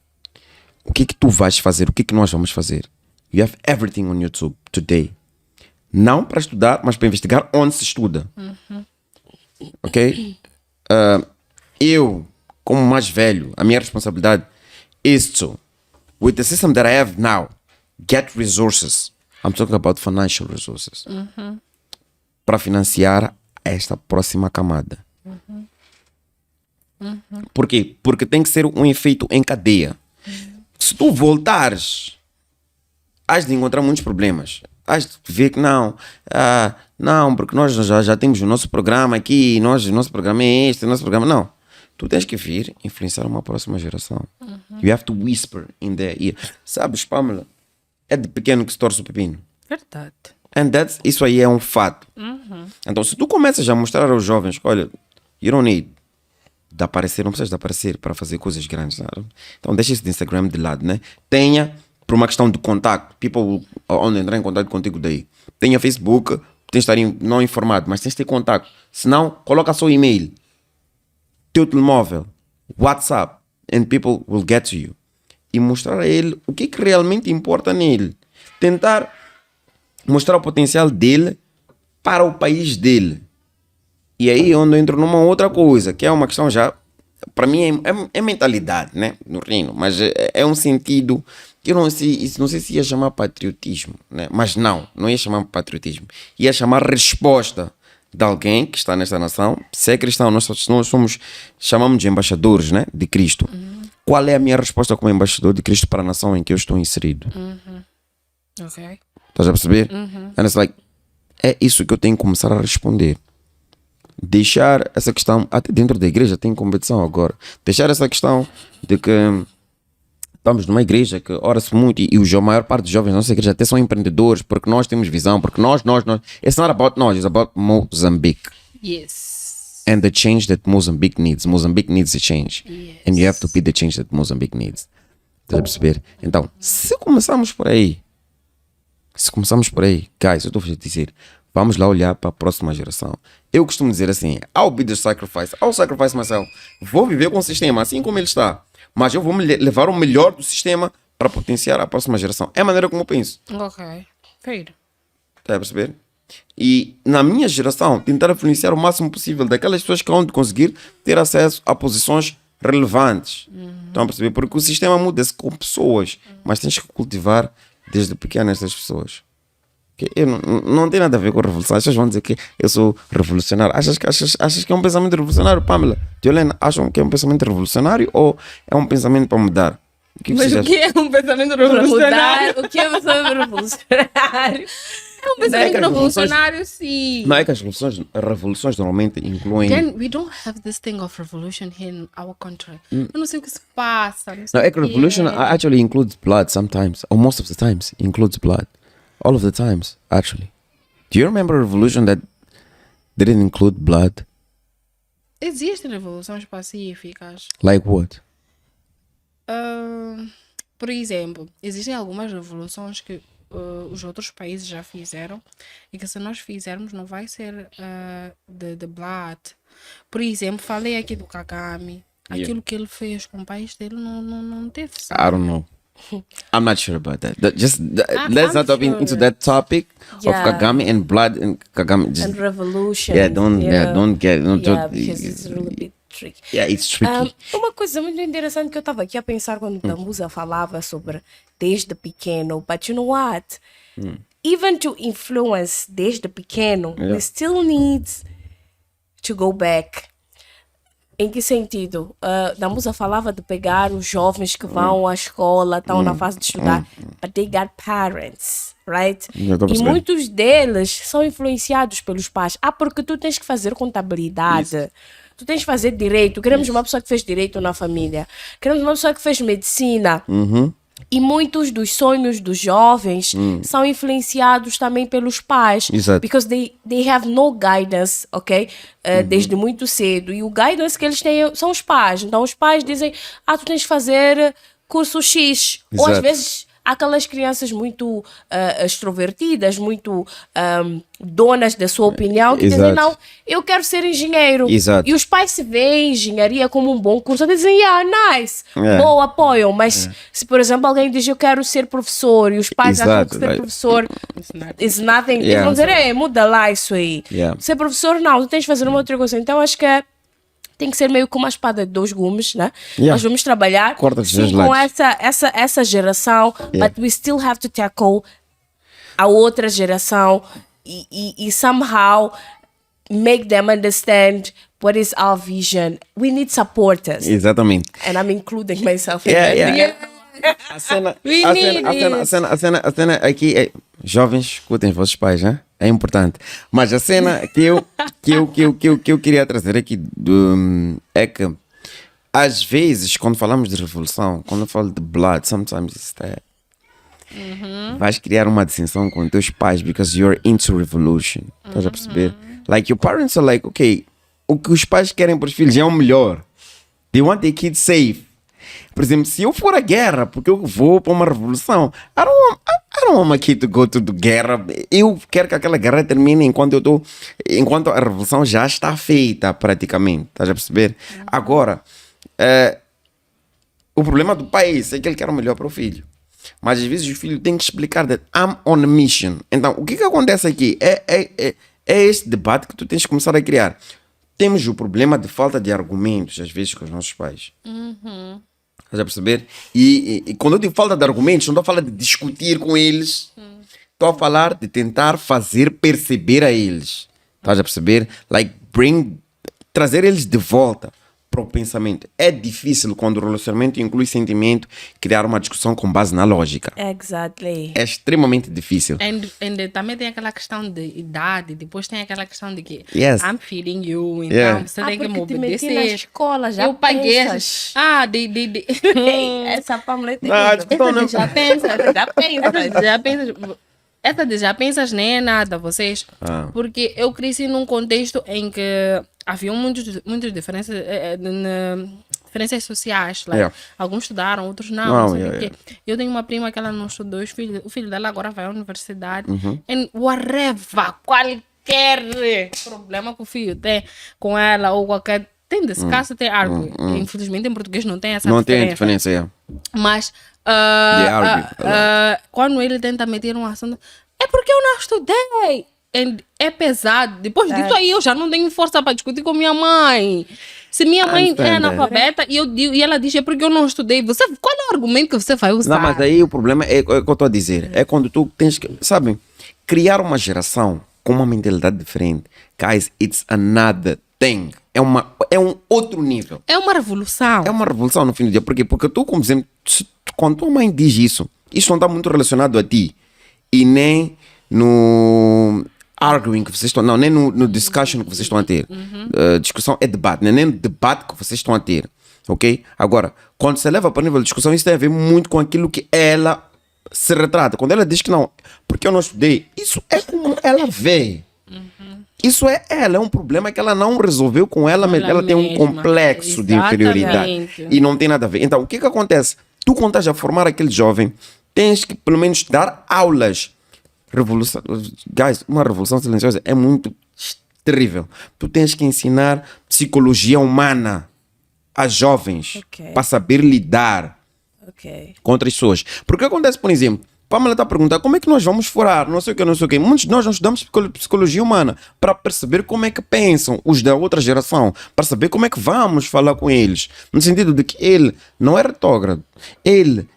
O que é que tu vais fazer? O que é que nós vamos fazer? You have everything on YouTube today. Não para estudar, mas para investigar onde se estuda. Ok? Eu, como mais velho, a minha responsabilidade is to, with the system that I have now, get resources. I'm talking about financial resources. Para financiar esta próxima camada. Por quê? Porque tem que ser um efeito em cadeia. Se tu voltares, has de encontrar muitos problemas. Has de ver que não, porque nós já temos o nosso programa aqui, nosso programa é este, nosso programa... Não. Tu tens que vir influenciar uma próxima geração. You have to whisper in their ear. Sabes, Pamela, é de pequeno que se torce o pepino. Verdade. And isso aí é um fato. Então, se tu começas a mostrar aos jovens, olha, you don't need de aparecer, não precisas de aparecer para fazer coisas grandes. Sabe? Então, deixa esse de Instagram de lado, né? Tenha, por uma questão de contato, people onde entrar em contato contigo daí. Tenha Facebook, tens de estar não informado, mas tens de ter contato. Se não, coloca só e-mail, teu telemóvel, WhatsApp, and people will get to you. E mostrar a ele o que realmente importa nele. Tentar mostrar o potencial dele para o país dele. E aí onde eu entro numa outra coisa, que é uma questão já, para mim é mentalidade, né? No reino, mas é um sentido que eu não sei se ia chamar patriotismo, né? Mas não ia chamar patriotismo, ia chamar resposta de alguém que está nesta nação. Se é cristão, nós chamamos de embaixadores, né? De Cristo. Qual é a minha resposta como embaixador de Cristo para a nação em que eu estou inserido? Ok. Estás a perceber? And it's like, é isso que eu tenho que começar a responder. Deixar essa questão, até dentro da igreja tem competição agora, deixar essa questão de que estamos numa igreja que ora-se muito e a maior parte dos jovens da nossa igreja até são empreendedores, porque nós temos visão, porque nós it's not about nós, it's about Mozambique. Yes. And the change that Mozambique needs. Mozambique needs a change. Yes. And you have to be the change that Mozambique needs. Estás a perceber? Então, se começarmos por aí, guys, eu estou a dizer, vamos lá olhar para a próxima geração. Eu costumo dizer assim, I'll be the sacrifice, I'll sacrifice myself. Vou viver com o sistema assim como ele está, mas eu vou me levar o melhor do sistema para potenciar a próxima geração. É a maneira como eu penso. Ok. Fair. Está a perceber? E na minha geração, tentar influenciar o máximo possível daquelas pessoas que vão conseguir ter acesso a posições relevantes. Estão a perceber? Porque o sistema muda-se com pessoas, mas tens que cultivar desde pequeno estas pessoas. Que eu não tem nada a ver com a revolução. As pessoas vão dizer que eu sou revolucionário. Achas que é um pensamento revolucionário, Pamela? Tiolena, acham que é um pensamento revolucionário ou é um pensamento para mudar? Mas o que é um pensamento Para revolucionário? mudar, o que é você revolucionário? É um pensamento revolucionário, sim. Não é que as revoluções normalmente incluem... Then we don't have this thing of revolution here in our country. Eu não sei o que se passa. Não sei No, o que revolution actually includes blood sometimes, or most of the times includes blood. All of the times, actually. Do you remember a revolution that didn't include blood? Existem revoluções pacíficas. Like what? Por exemplo, existem algumas revoluções que os outros países já fizeram e que se nós fizermos não vai ser de blood. Por exemplo, falei aqui do Kagame. Yeah. Aquilo que ele fez com o país dele não teve I don't know. I'm not sure about that. Let's I'm not dive sure. into that topic of Yeah. Kagame and blood and Kagame. Just, And revolution. don't get. Because it's really bit tricky. Yeah, it's tricky. Uma coisa muito interessante que eu estava aqui a pensar quando a Musa falava sobre desde pequeno, but you know what? Even to influence desde pequeno, we still need to go back. Em que sentido? A Musa falava de pegar os jovens que vão à escola, estão na fase de estudar, but they got parents, right? Eu tô E percebendo. muitos deles são influenciados pelos pais. Porque tu tens que fazer contabilidade. Tu tens que fazer direito. Queremos uma pessoa que fez direito na família. Queremos uma pessoa que fez medicina. E muitos dos sonhos dos jovens são influenciados também pelos pais. Exato. Because they have no guidance, ok? Desde muito cedo. E o guidance que eles têm são os pais. Então os pais dizem, tu tens que fazer curso X. Ou às Exato. vezes aquelas crianças muito extrovertidas, muito donas da sua opinião, que dizem, Exato. não, eu quero ser engenheiro. Exato. E os pais se veem engenharia como um bom curso, eles dizem, nice, É. bom, apoiam. Mas se, por exemplo, alguém diz, eu quero ser professor, e os pais acham Exato, que ser right. professor is nothing, eles Yeah. vão dizer, muda lá isso aí. Yeah. Ser professor, não, tu tens de fazer uma outra coisa. Então, acho que tem que ser meio como uma espada de dois gumes, né? Yeah. Nós vamos trabalhar Corta dos sim, dois com lados. essa geração, Yeah. but we still have to tackle a outra geração e somehow make them understand what is our vision. We need supporters. Exatamente. And I'm including myself in Yeah, that. yeah. A cena aqui é, jovens, escutem os vossos pais, né? É importante. Mas a cena que eu queria trazer aqui é que às vezes quando falamos de revolução, quando eu falo de blood, sometimes it's that. Vais criar uma distinção com teus pais because you're into revolution. Estás a perceber? Like your parents are like, okay, o que os pais querem para os filhos é o melhor. They want their kids safe. Por exemplo, se eu for à guerra, porque eu vou para uma revolução, I don't want my kid to go to the guerra. Eu quero que aquela guerra termine enquanto a revolução já está feita praticamente. Estás a perceber? Agora, o problema do pai é esse, é que ele quer o melhor para o filho. Mas às vezes o filho tem que explicar that I'm on a mission. Então, o que acontece aqui? É este debate que tu tens que começar a criar. temos o problema de falta de argumentos, às vezes, com os nossos pais. Estás a perceber? E quando eu digo falta de argumentos, não estou a falar de discutir com eles. Estou a falar de tentar fazer perceber a eles. Estás a perceber? Like, trazer eles de volta para o pensamento. É difícil quando o relacionamento inclui sentimento, criar uma discussão com base na lógica. Exactly. É extremamente difícil. E também tem aquela questão de idade, depois tem aquela questão de que Yes. I'm feeding you, então Yeah. você tem que me Porque te meti na obedecer. escola, já Eu paguei pensas. Essa Pamela é Não, a discussão não- Já pensa, Já pensas. já pensas. Essa de já pensas nem é nada, vocês. Porque eu cresci num contexto em que havia muitas diferenças, diferenças sociais. Like, Yeah. alguns estudaram, outros não. Não, não sei yeah, o quê. Eu tenho uma prima que ela não estudou, o filho dela agora vai à universidade. And whatever, qualquer problema que o filho tem com ela ou qualquer. Tem desse caso, tem argue. Infelizmente em português não tem essa Não tem diferença. diferença, yeah. Mas They argue a quando ele tenta meter um assunto, é porque eu não estudei. And é pesado. Depois disso aí eu já não tenho força para discutir com minha mãe. Se minha mãe é Understand, analfabeta e ela diz é porque eu não estudei, qual é o argumento que você vai usar? Não, mas aí o problema é o que eu estou a dizer. É quando tu tens que, sabe, criar uma geração com uma mentalidade diferente. Guys, it's another thing. É um outro nível. É uma revolução. É uma revolução no fim do dia. Por quê? Porque tu, como exemplo, quando tua mãe diz isso não está muito relacionado a ti. E nem no arguing que vocês estão, não, nem no discussion que vocês estão a ter. Discussão é debate, não é nem no debate que vocês estão a ter. Ok? Agora, quando você leva para o nível de discussão, isso tem a ver muito com aquilo que ela se retrata. Quando ela diz que não, porque eu não estudei, isso é como ela vê. Isso é ela, é um problema que ela não resolveu com ela, mas ela tem um mesma. complexo de inferioridade. Exatamente. E não tem nada a ver. Então, o que acontece? Tu, quando estás a formar aquele jovem, tens que pelo menos dar aulas. Revolução, guys, uma revolução silenciosa é muito terrível. Tu tens que ensinar psicologia humana a jovens Ok. para saber lidar Ok. com outras pessoas. Porque acontece, por exemplo, Pamela está a perguntar como é que nós vamos furar, não sei o que, não sei o que. Muitos de nós não estudamos psicologia humana para perceber como é que pensam os da outra geração, para saber como é que vamos falar com eles. No sentido de que ele não é retrógrado, ele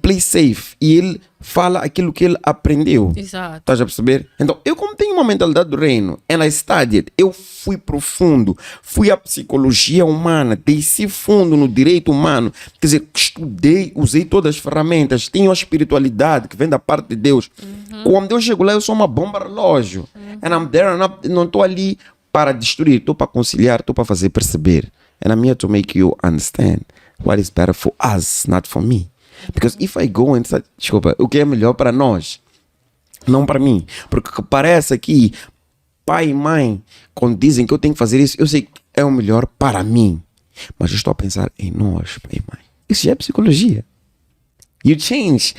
play safe e ele fala aquilo que ele aprendeu. Exato. Estás a perceber? Então, eu como tenho uma mentalidade do reino, and I studied, eu fui profundo, fui à psicologia humana, desci fundo no direito humano, quer dizer, estudei, usei todas as ferramentas, tenho a espiritualidade que vem da parte de Deus. Quando eu chego lá, eu sou uma bomba relógio. And I'm there, não estou ali para destruir, estou para conciliar, estou para fazer perceber. And I'm here to make you understand what is better for us, not for me. Because if I go and say, desculpa, o que é melhor para nós, não para mim. Porque parece aqui, pai e mãe, quando dizem que eu tenho que fazer isso, eu sei que é o melhor para mim. Mas eu estou a pensar em nós, pai e mãe. Isso já é psicologia. You change.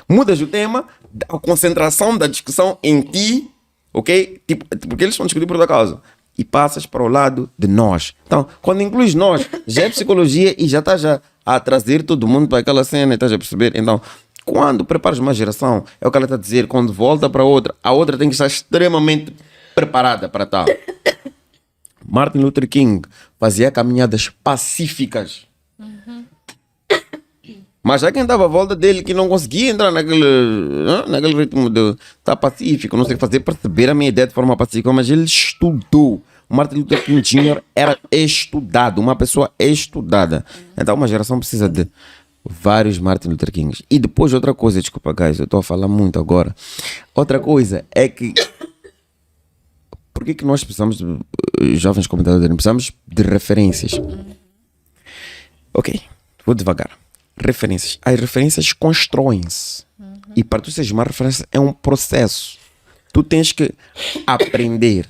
Mudas o tema, a concentração da discussão em ti, ok? Tipo, porque eles estão discutindo por outra causa. E passas para o lado de nós. Então, quando incluis nós, já é psicologia e já estás a trazer todo mundo para aquela cena, estás a perceber? Então, quando preparas uma geração, é o que ela está a dizer, quando volta para outra, a outra tem que estar extremamente preparada para tal. Martin Luther King fazia caminhadas pacíficas. Mas há quem estava à volta dele que não conseguia entrar naquele ritmo de estar pacífico, não sei fazer perceber a minha ideia de forma pacífica, mas ele estudou. O Martin Luther King Jr. era estudado, uma pessoa estudada. Então uma geração precisa de vários Martin Luther Kings. E depois outra coisa, desculpa guys, eu estou a falar muito agora. Outra coisa é que por que nós precisamos de jovens comentadores, precisamos de referências. Ok, vou devagar. Referências. As referências constroem-se. E para tu seres uma referência é um processo. Tu tens que aprender.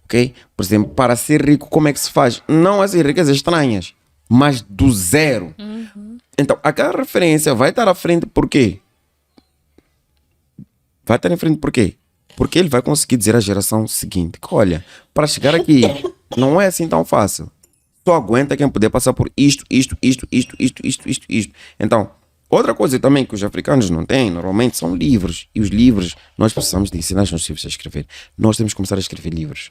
Ok? Por exemplo, para ser rico, como é que se faz? Não as riquezas estranhas, mas do zero. Então, aquela referência vai estar à frente por quê? Vai estar em frente por quê? Porque ele vai conseguir dizer à geração seguinte que, olha, para chegar aqui não é assim tão fácil. Só aguenta quem puder passar por isto. Então, outra coisa também que os africanos não têm, normalmente, são livros. E os livros, nós precisamos de ensinar os nossos filhos a escrever. Nós temos que começar a escrever livros.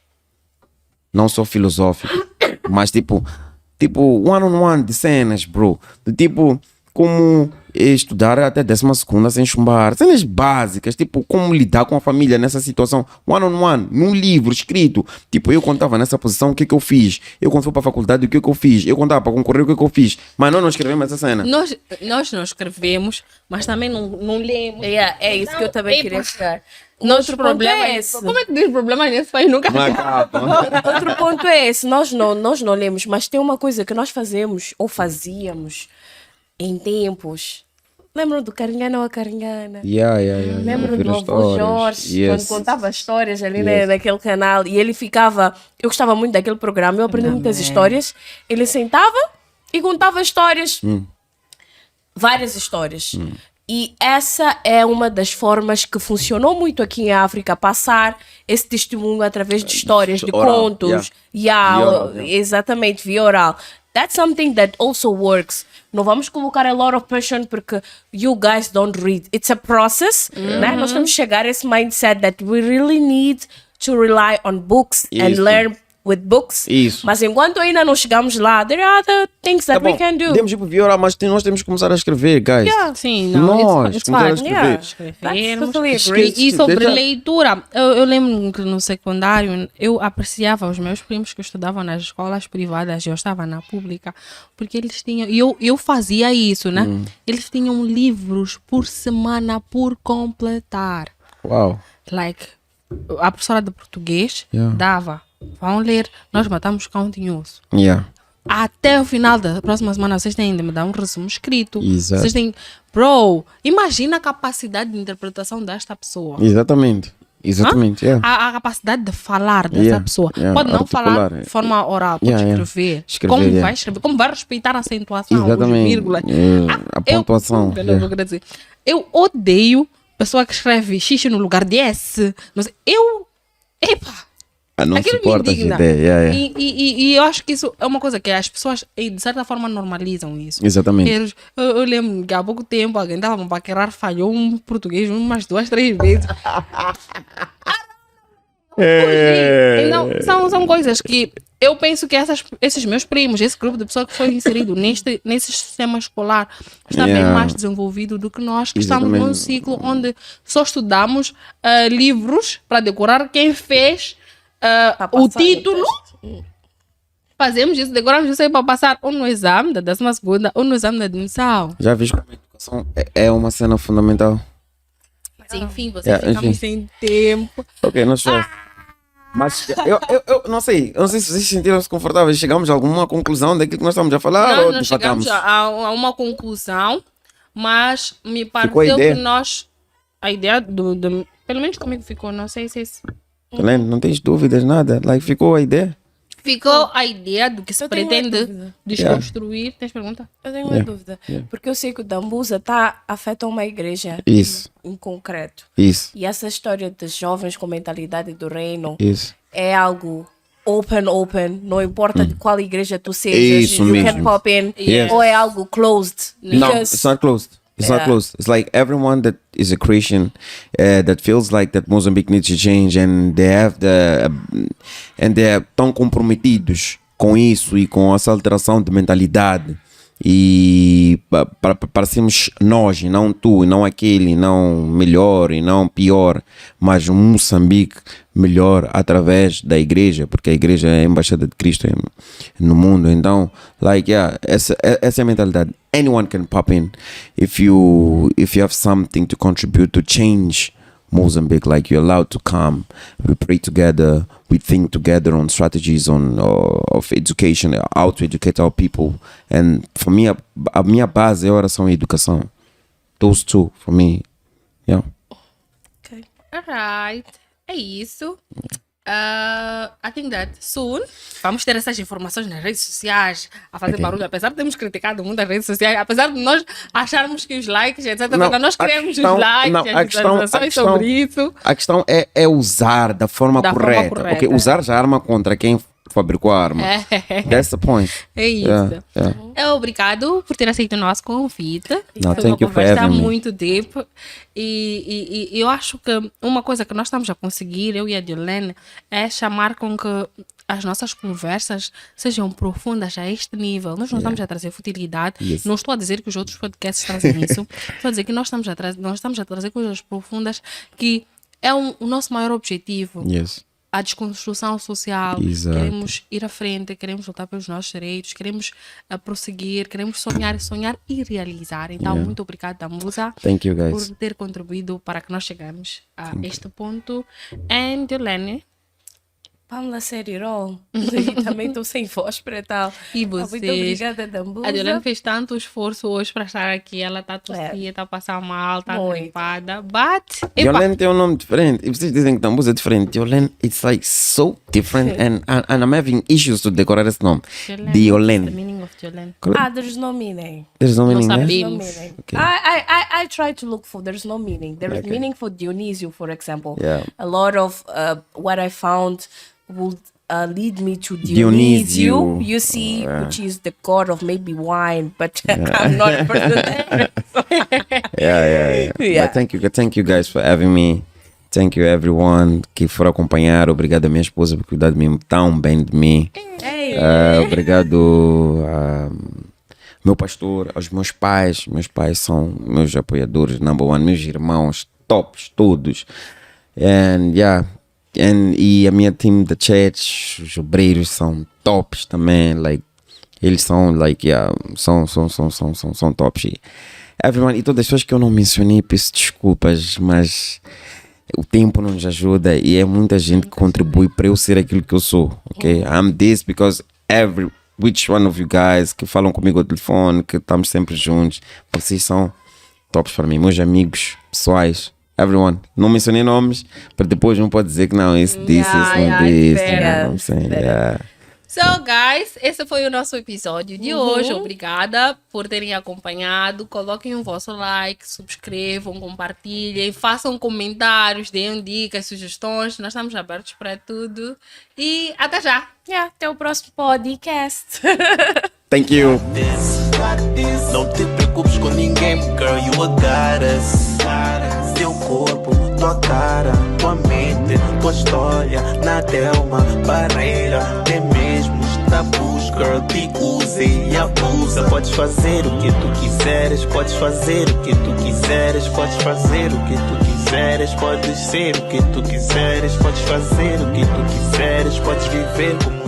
não só filosófico, mas tipo one-on-one de cenas, bro. De tipo, como estudar até 12ª sem chumbar. Cenas básicas, tipo, como lidar com a família nessa situação. One-on-one, num livro escrito. Tipo, eu contava nessa posição, o que eu fiz? Eu quando fui para a faculdade, o que eu fiz? Eu contava para concorrer, o que eu fiz? Mas nós não escrevemos essa cena. Nós não escrevemos, mas também não lemos. É isso que eu também queria chegar. Nosso Outro problema ponto é é esse. Como é que diz problemas nesse país? Nunca. Não acaba. Outro ponto é esse, nós não lemos, mas tem uma coisa que nós fazemos ou fazíamos em tempos. Lembram do Caringana ou a Caringana? Yeah. Lembro Ouvir do as avô histórias. Jorge, Yes. quando contava histórias ali Yes. naquele canal. E ele ficava... Eu gostava muito daquele programa, eu aprendi muitas histórias. Ele sentava e contava histórias. Várias histórias. E essa é uma das formas que funcionou muito aqui em África, passar esse testemunho através de histórias, de Oral, contos. yeah. Via oral, yeah. Exatamente, via oral. That's something that also works. Não vamos colocar a lot of pressure porque you guys don't read. It's a process. Né? Nós temos que chegar a esse mindset that we really need to rely on books and Isso. learn with books. Isso. Mas enquanto ainda não chegamos lá, there are other things that we can do. Podemos ir para violar, mas nós temos que começar a escrever, guys. Yeah. Sim, não. Nós, it's começar a fine. escrever. Yeah. Escrevermos. That's totally agree. E sobre Deixa- leitura, eu lembro que no secundário eu apreciava os meus primos que estudavam nas escolas privadas e eu estava na pública, porque eles tinham, e eu fazia isso, né? Eles tinham livros por semana por completar. Uau. Like, a professora de português Yeah. dava, vão ler, nós matamos counting osso. Yeah. Até o final da próxima semana, vocês têm de me dar um resumo escrito. Exato. Vocês têm... Bro, imagina a capacidade de interpretação desta pessoa. Exatamente. Yeah. A capacidade de falar dessa Yeah, pessoa. yeah, Pode não articular, falar de forma oral, pode Yeah, yeah. escrever. Escrever, Como yeah. vai escrever? Como vai respeitar a acentuação, os Exatamente. vírgulas. A pontuação. Eu, não vou querer dizer. Eu odeio pessoa que escreve X no lugar de S. Não sei, Epa! Não Aquilo me suporta essa indigna. ideia. Yeah. E eu acho que isso é uma coisa que as pessoas, de certa forma, normalizam isso. Exatamente. Eu lembro que há pouco tempo alguém estava a paquerar, falhou um português umas 2, 3 vezes. Então, são coisas que eu penso que esses meus primos, esse grupo de pessoas que foi inserido nesse sistema escolar, está bem Yeah. mais desenvolvido do que nós, que estamos num Exatamente. ciclo onde só estudamos livros para decorar quem fez o passar no título. Fazemos isso, decoramos isso aí para passar ou no exame da 12ª ou no exame da admissão. Já viste como a educação é uma cena fundamental? Mas enfim, vocês Yeah, ficam enfim. sem tempo. Ok, não sei. Mas eu não sei se vocês se sentiram-se confortáveis. Chegamos a alguma conclusão daquilo que nós estamos a falar Nós ou não difatamos? chegamos a uma conclusão, mas me Ficou a pareceu ideia? que nós. A ideia pelo menos comigo ficou, não sei se. Helene, não tens dúvidas, nada? Like, ficou a ideia? Ficou a ideia do que se Eu tenho uma pretende dúvida. desconstruir. Tens pergunta? Eu tenho uma Yeah. dúvida. Yeah. Porque eu sei que o Dambuza afeta uma igreja Isso, em concreto. isso, E essa história de jovens com mentalidade do reino isso. é algo open, não importa de qual igreja tu sejas, Isso you can mesmo. pop in, Yes. ou é algo closed. No, Because- it's not closed. It's not Yeah. closed. It's like everyone that is a Christian that feels like that Mozambique needs to change and they have and they are tão comprometidos com isso e com essa alteração de mentalidade e para sermos nós e não tu, e não aquele, não melhor e não pior, mas um Moçambique melhor através da igreja, porque a igreja é a embaixada de Cristo no mundo. Então, like, yeah, essa é a mentalidade. Anyone can pop in if you have something to contribute to change Mozambique. Like, you're allowed to come, we pray together, we think together on strategies of education, how to educate our people. And for me, a minha base é a oração e educação. Those two, for me, yeah. Okay. Alright. É isso. I think that soon vamos ter essas informações nas redes sociais a fazer Ok. barulho, apesar de termos criticado muito as redes sociais, apesar de nós acharmos que os likes, etc. nós a queremos questão- os likes, não, as a questão- visualizações sobre isso. A questão é usar da forma Da forma correta. correta. Ok, usar já a arma contra quem fabricou a arma. That's the point. É isso. Yeah. Obrigado por ter aceito o nosso convite. No, Foi uma thank you for conversa há having me. muito tempo. E eu acho que uma coisa que nós estamos a conseguir, eu e a Dilene, é chamar com que as nossas conversas sejam profundas a este nível. Nós não estamos a trazer futilidade. Yes. Não estou a dizer que os outros podcasts trazem isso. Estou a dizer que nós estamos a trazer coisas profundas que é o nosso maior objetivo. Yes. A desconstrução social. Exato. Queremos ir à frente, queremos lutar pelos nossos direitos, queremos prosseguir, queremos sonhar e realizar. Então, muito obrigada, Musa, Thank you, guys. por ter contribuído para que nós chegamos a este ponto. And Yolene, Pamela Serirol. E também estou sem voz para tal. e Muito você? obrigada, Dambuza. A Yolene fez tanto esforço hoje para estar aqui. Ela está tossida, está a passar mal, está Muito. gripada. But, Yolene tem um nome diferente. E vocês dizem que Dambuza é diferente. Yolene, it's like so different. And I'm having issues to decorar esse nome. De what's the Yolene. meaning of Yolene? There's no meaning. There's no meaning, Não né? sabia. No Vimos. meaning. Okay. I try to look for. There's no meaning. There is Okay. meaning for Dionisio, for example. Yeah. A lot of what I found would lead me to Dionisio. Dionisio. You see, which is the god of maybe wine, but I'm not a person. Yeah. Yeah. But thank you guys for having me. Thank you everyone que for acompanhar. Obrigado à minha esposa por cuidar de mim tão bem de mim. Hey. Obrigado a meu pastor, aos meus pais. Meus pais são meus apoiadores, number one. Meus irmãos, tops, todos. E a minha team da church, os obreiros são tops também. Like, eles são, são tops. E everyone, e todas as pessoas que eu não mencionei, peço desculpas, mas o tempo não nos ajuda e é muita gente que contribui para eu ser aquilo que eu sou, ok? I'm this because which one of you guys que falam comigo ao telefone, que estamos sempre juntos, vocês são tops para mim, meus amigos pessoais, everyone. Não mencionei nomes, para depois não pode dizer que não, esse disse, esse não disse. You know what I'm saying? Yeah. So, guys, esse foi o nosso episódio de hoje. Obrigada por terem acompanhado. Coloquem o vosso like, subscrevam, compartilhem, façam comentários, deem dicas, sugestões. Nós estamos abertos para tudo. E até já! Até o próximo podcast. Thank you. Não te preocupes com ninguém, girl, you a goddess. Teu corpo, tua cara, tua mente, tua história, nada é uma barreira. Nem mesmo os tabus, girl, te usa e abusa. Podes fazer o que tu quiseres, podes fazer o que tu quiseres, podes fazer o que tu quiseres, podes ser o que tu quiseres, podes fazer o que tu quiseres, podes viver como